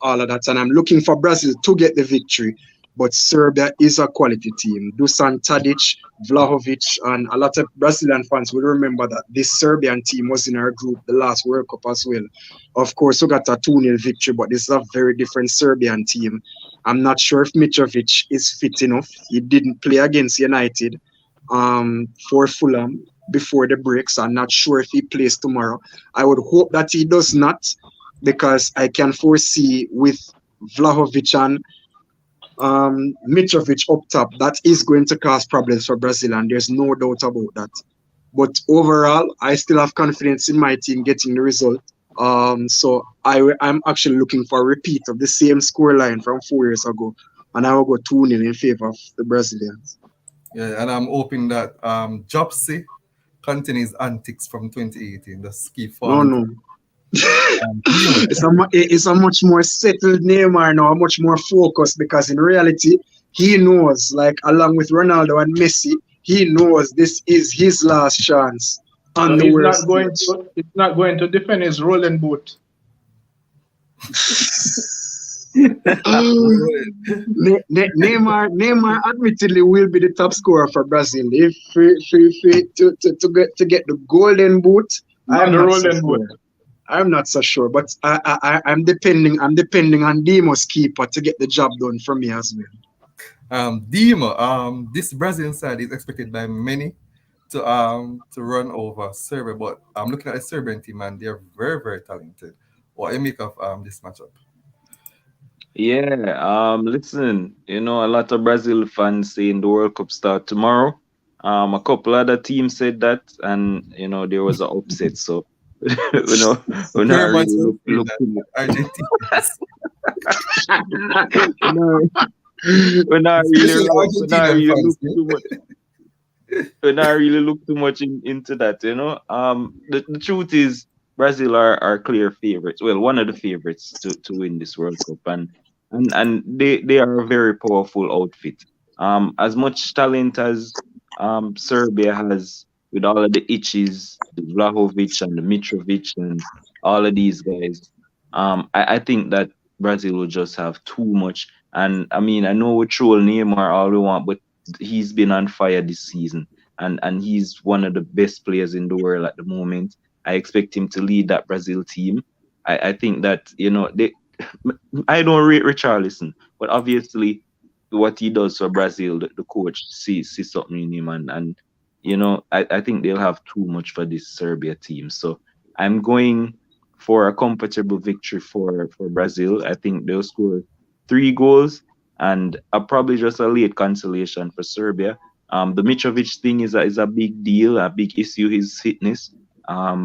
all of that. And I'm looking for Brazil to get the victory. But Serbia is a quality team. Dusan Tadic, Vlahovic, and a lot of Brazilian fans will remember that this Serbian team was in our group the last World Cup as well. Of course, we got a 2-0 victory, but this is a very different Serbian team. I'm not sure if Mitrovic is fit enough. He didn't play against United for Fulham before the breaks. I'm not sure if he plays tomorrow. I would hope that he does not, because I can foresee with Vlahovic and Mitrovic up top, that is going to cause problems for Brazil, and there's no doubt about that. But overall, I still have confidence in my team getting the result. So I'm actually looking for a repeat of the same scoreline from 4 years ago, and I will go 2-0 in favor of the Brazilians. Yeah, and I'm hoping that Jopsy continues antics from 2018. The ski No, falling. no. Dimo. It's a much more settled Neymar now, a much more focused, because in reality, he knows, like along with Ronaldo and Messi, he knows this is his last chance on So the he's world not going stage. to. He's not going to defend his rolling boot. Neymar admittedly will be the top scorer for Brazil. If to get the golden boot, Not I'm the not so rolling boot. sure. I'm not so sure, but I'm depending on Dimo's keeper to get the job done for me as well. Dima, this Brazilian side is expected by many to run over Serbia, but I'm looking at the Serbian team and they're very, very talented. What do you make of this matchup? Yeah, listen, a lot of Brazil fans saying the World Cup start tomorrow. A couple other teams said that, and there was an upset. So, we're not really Germans will say look that. too Argentinians, much. We're not really especially Argentinian fans. look too much. We're not really look too much into that. The truth is Brazil are clear favorites. Well, one of the favorites to win this World Cup, and they are a very powerful outfit. As much talent as Serbia has, with all of the itches, the Vlahovic and the Mitrovic and all of these guys, I think that Brazil will just have too much. And I mean, I know we troll Neymar all we want, but he's been on fire this season, and he's one of the best players in the world at the moment. I expect him to lead that Brazil team. I think that they. I don't rate Richarlison, but obviously what he does for Brazil, the coach sees something in him, and I think they'll have too much for this Serbia team. So I'm going for a comfortable victory for Brazil. I think they'll score 3 goals, and probably just a late consolation for Serbia. The Mitrovic thing is a big deal, a big issue. His fitness. I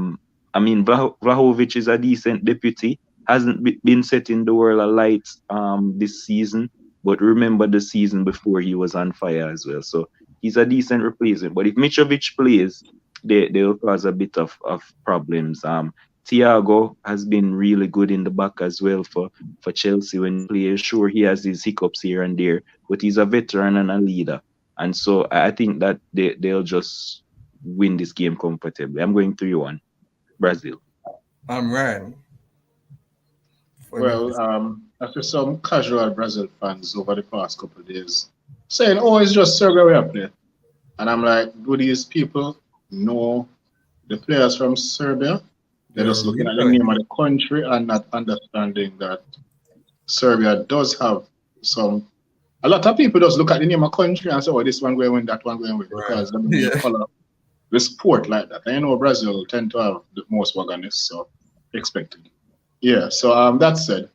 mean, Vlahovic is a decent deputy. Hasn't been setting the world alight this season, but remember the season before he was on fire as well. So he's a decent replacement. But if Mitrovic plays, they'll cause a bit of problems. Thiago has been really good in the back as well for Chelsea when he plays. Sure, he has his hiccups here and there, but he's a veteran and a leader. And so I think that they'll just win this game comfortably. I'm going 3-1, Brazil. I'm Ryan. For me, Well, after some casual Brazil fans over the past couple of days saying, "Oh, it's just Serbia we are playing," and I'm like, "Do these people know the players from Serbia? They're they're just looking really at the name of talented. the country and not understanding that Serbia does have some. A lot of people just look at the name of country and say, "Oh, this one going to win, that one going to win," Right. because they don't Yeah. color the sport like that. And you know, Brazil tend to have the most wagonness, so expected. Yeah. So that said,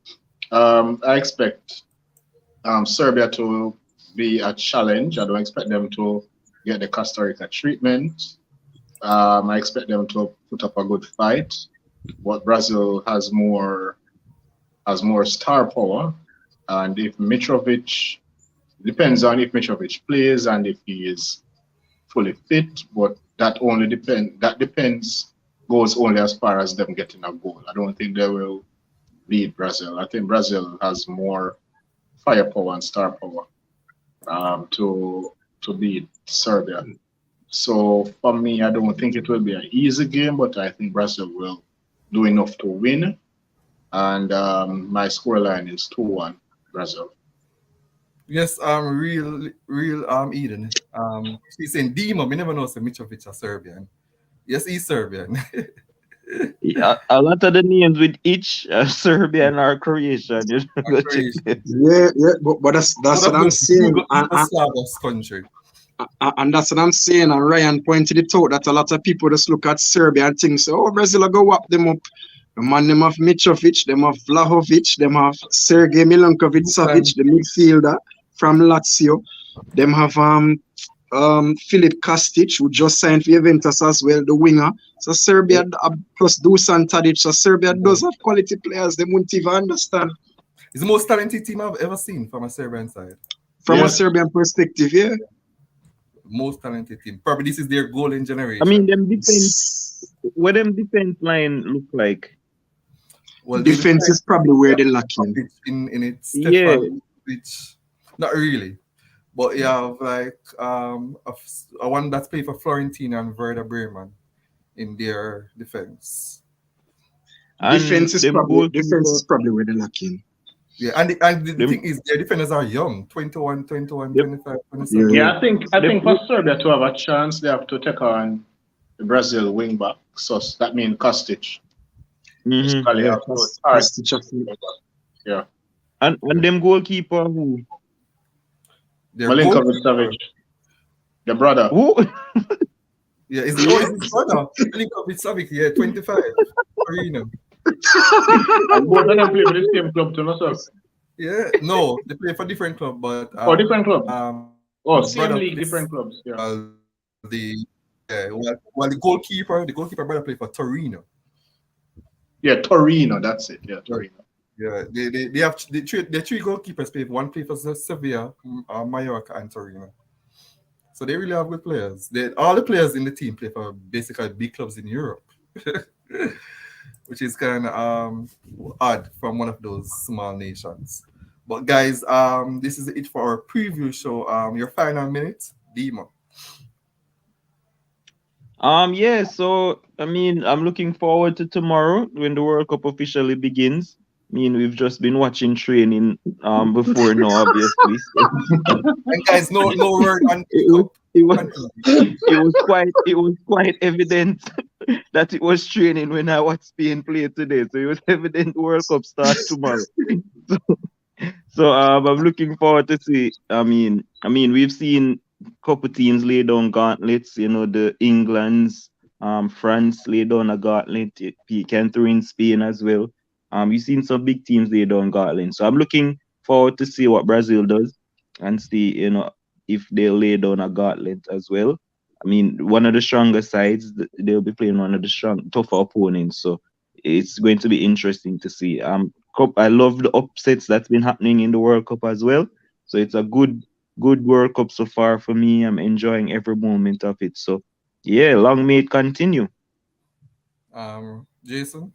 I expect Serbia to be a challenge. I don't expect them to get the Costa Rica treatment. I expect them to put up a good fight. But Brazil has more star power, and if Mitrovic depends on if Mitrovic plays and if he is fully fit. But that depends goes only as far as them getting a goal. I don't think they will beat Brazil. I think Brazil has more firepower and star power to beat Serbia. So for me, I don't think it will be an easy game, but I think Brazil will do enough to win. And my scoreline is 2-1 Brazil. Yes, real Eden. She's saying Dima, me never know say Mitrovic are Serbian. Yes, he's Serbian. Yeah, a lot of the names with each Serbian or Croatian. You know, And go check Croatian. it. Yeah, but that's One what of I'm the saying. Yugoslavs country. And that's what I'm saying. And Ryan pointed it out that a lot of people just look at Serbia and think, so, oh, Brazil will go whop them up. The man, them have Mitrovic, them have Vlahovic, them have Sergei Milankovic Savic, the midfielder from Lazio. Them have Filip Kostic, who just signed for Juventus as well, the winger. So Serbia plus Dusan Tadic. So Serbia does have quality players. They won't even understand It's the most talented team I've ever seen from a Serbian side. from a Yes. Serbian perspective. Yeah. Most talented team. Probably this is their golden I mean, generation. them defense. What them defense line look like? Well, they Defense is probably where they lack in. in it. Yeah, Stefan, which not really, but you have like a one that's played for Florentina and Werder Bremen in their defense. and them Defense is goalkeeper. probably where they lack in. Yeah, and the Them thing is, their defenders are young 21, 21, yep. 25, Yeah. 27. Yeah, I think Them, for Serbia to have a chance, they have to take on the Brazil wing back. So that means Kostic. mm-hmm. Basically, Yeah, have to target. Kostic of Yeah, And them goalkeeper who Their Milinkovic goalkeeper, Savic, the brother. who yeah, is Yeah, his brother, Milinkovic Savic, yeah, 25, Arena. and both of them play for the same club too, no, sir. Yeah, no, they play for different club, but Oh, different club. his Oh, brother same plays league, different clubs. Yeah. the while the goalkeeper brother play for Torino. Yeah, Torino. That's it. Yeah, Yeah, Torino. yeah, they have the three goalkeepers play. One play for Sevilla, Mallorca, and Torino. So they really have good players. All the players in the team play for basically big clubs in Europe, which is kind of odd from one of those small nations. But guys, this is it for our preview show. Your final minute, Demo. Yeah, so I mean, I'm looking forward to tomorrow when the World Cup officially begins. I mean, we've just been watching training before now, obviously. So And guys, no word on it was pickup. it was Continue. it was quite evident that it was training when I watched Spain play today. So it was evident the World Cup starts tomorrow. So I'm looking forward to see. I mean, we've seen couple teams lay down gauntlets. You know, the England's, France lay down a gauntlet. You can throw in Spain as well. You've seen some big teams lay down gauntlets. So I'm looking forward to see what Brazil does and see, if they lay down a gauntlet as well. I mean, one of the stronger sides, they'll be playing one of the tougher opponents. So it's going to be interesting to see. Cup, I love the upsets that's been happening in the World Cup as well. So it's a good World Cup so far for me. I'm enjoying every moment of it. So yeah, long may it continue. Jason.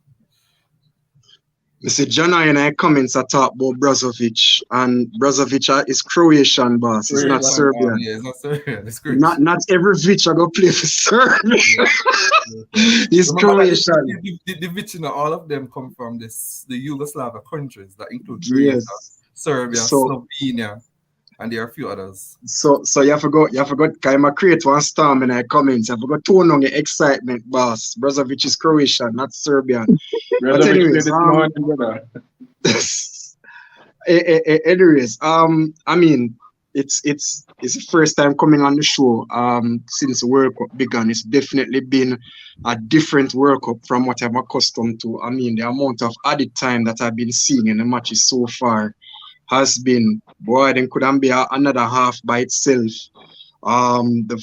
Mr. John and I comments are talk about Brozovic, and Brozovic is Croatian boss. He's not Croatian. Serbian. Yeah, it's not Serbian. It's great. Not every Vic I go play for Serbia. He's Remember that Croatian. the Vicina, all of them come from the Yugoslavia countries that include Croatia, Yes. Serbia, So Slovenia, and there are a few others. so you forgot kind of create one storm in our comments. You forgot tone on your excitement, boss. Brozovic is Croatian, not Serbian. But Brozovic played anyways, this morning, brother. Anyways, I mean, it's the first time coming on the show. Since the World Cup began, it's definitely been a different World Cup from what I'm accustomed to. I mean, the amount of added time that I've been seeing in the matches so far has been, boy, then couldn't be another half by itself. The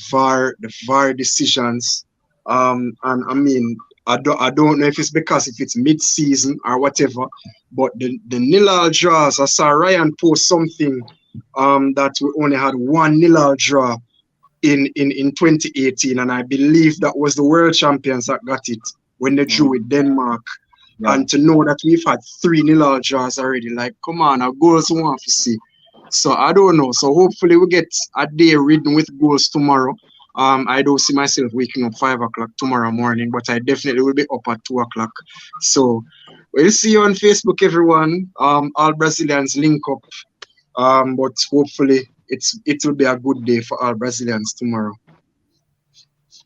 VAR decisions. And I mean, I don't know if it's because if it's mid-season or whatever, but the nil-all draws. I saw Ryan post something that we only had one nil-all draw in 2018, and I believe that was the world champions that got it when they drew with Denmark. Yeah. And to know that we've had three nil-all draws already, like, come on, our goals we want to see. So I don't know. So hopefully we get a day ridden with goals tomorrow. I don't see myself waking up 5 o'clock tomorrow morning, but I definitely will be up at 2 o'clock. So we'll see you on Facebook, everyone. All Brazilians link up. But hopefully it will be a good day for all Brazilians tomorrow.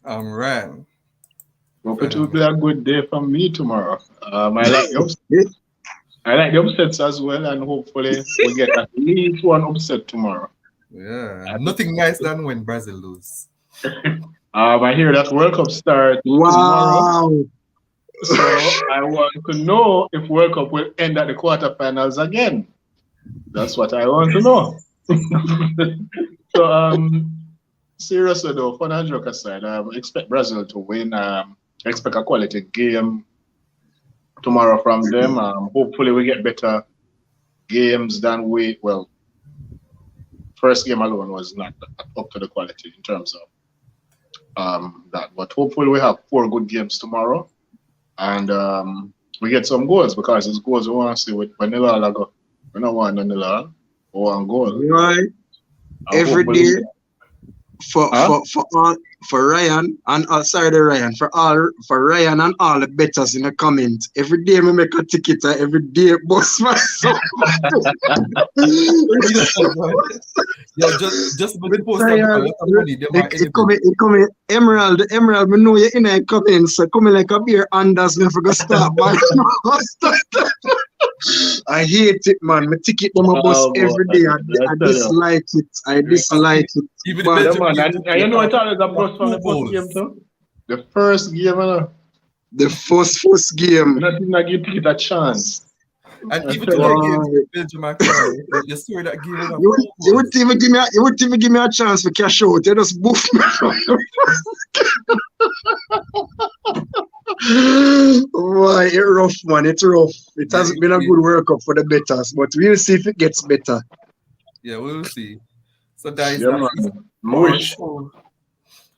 Ryan. Hope it will be a good day for me tomorrow. I like the upsets as well, and hopefully we get at least one upset tomorrow. Yeah, nothing nice than when Brazil lose. I hear that World Cup starts tomorrow, Wow. so I want to know if World Cup will end at the quarterfinals again. That's what I want to know. So, seriously though, fun and joke aside, I expect Brazil to win. I expect a quality game tomorrow from them. Hopefully we get better games than first game alone was not up to the quality in terms of that. But hopefully we have 4 good games tomorrow, and we get some goals, because it's goals we want to see with Vanilla Lago. We don't want Vanilla or one goal. Right. And Every hopefully- day for Ryan and sorry the Ryan for Ryan and all the betters in the comment. Every day me make a ticket, every day boss myself. Yo, just about to post Ryan, a lot of money. They might it come Emerald, me know you in a comment, so come like a beer Anders me for go start buying. I hate it, man. My ticket them a bus every day. I dislike it. I dislike it. Even But- the Yeah, Belgium man, game, and you know it's always a bus from the Two first game goals. too. The first game, The first game. nothing like give ticket a chance. And even Wow. today games, Belgium and Croatia, you saw that game was a You wouldn't even give me a chance for cash out. You just boof me. Why it rough, man. It's rough. It hasn't been a good World Cup for the betters, but we'll see if it gets better. Yeah, we'll see. So guys, Yeah, that's it man. for our Wish. show.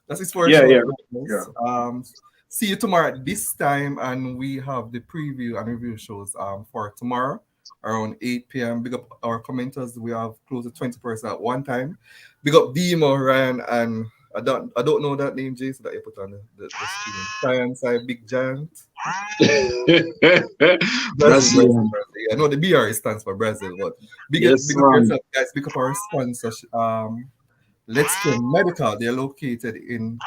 That's it for our Yeah, show. yeah, guys. See you tomorrow at this time, and we have the preview and review shows for tomorrow around 8 p.m. Big up our commenters. We have close to 20% at one time. Big up Demo, Ryan, and I don't know that name, Jason, that you put on the screen. Science, Big Giant. Brazilian. I know the BR stands for Brazil, but big Yes, up man. yourself, guys. Big up our sponsors. Let's Go Medical. They're located in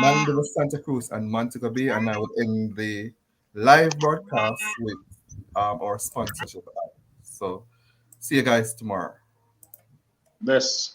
Mandela, Santa Cruz, and Montego Bay. And I will end the live broadcast with our sponsorship. So, see you guys tomorrow. Bless.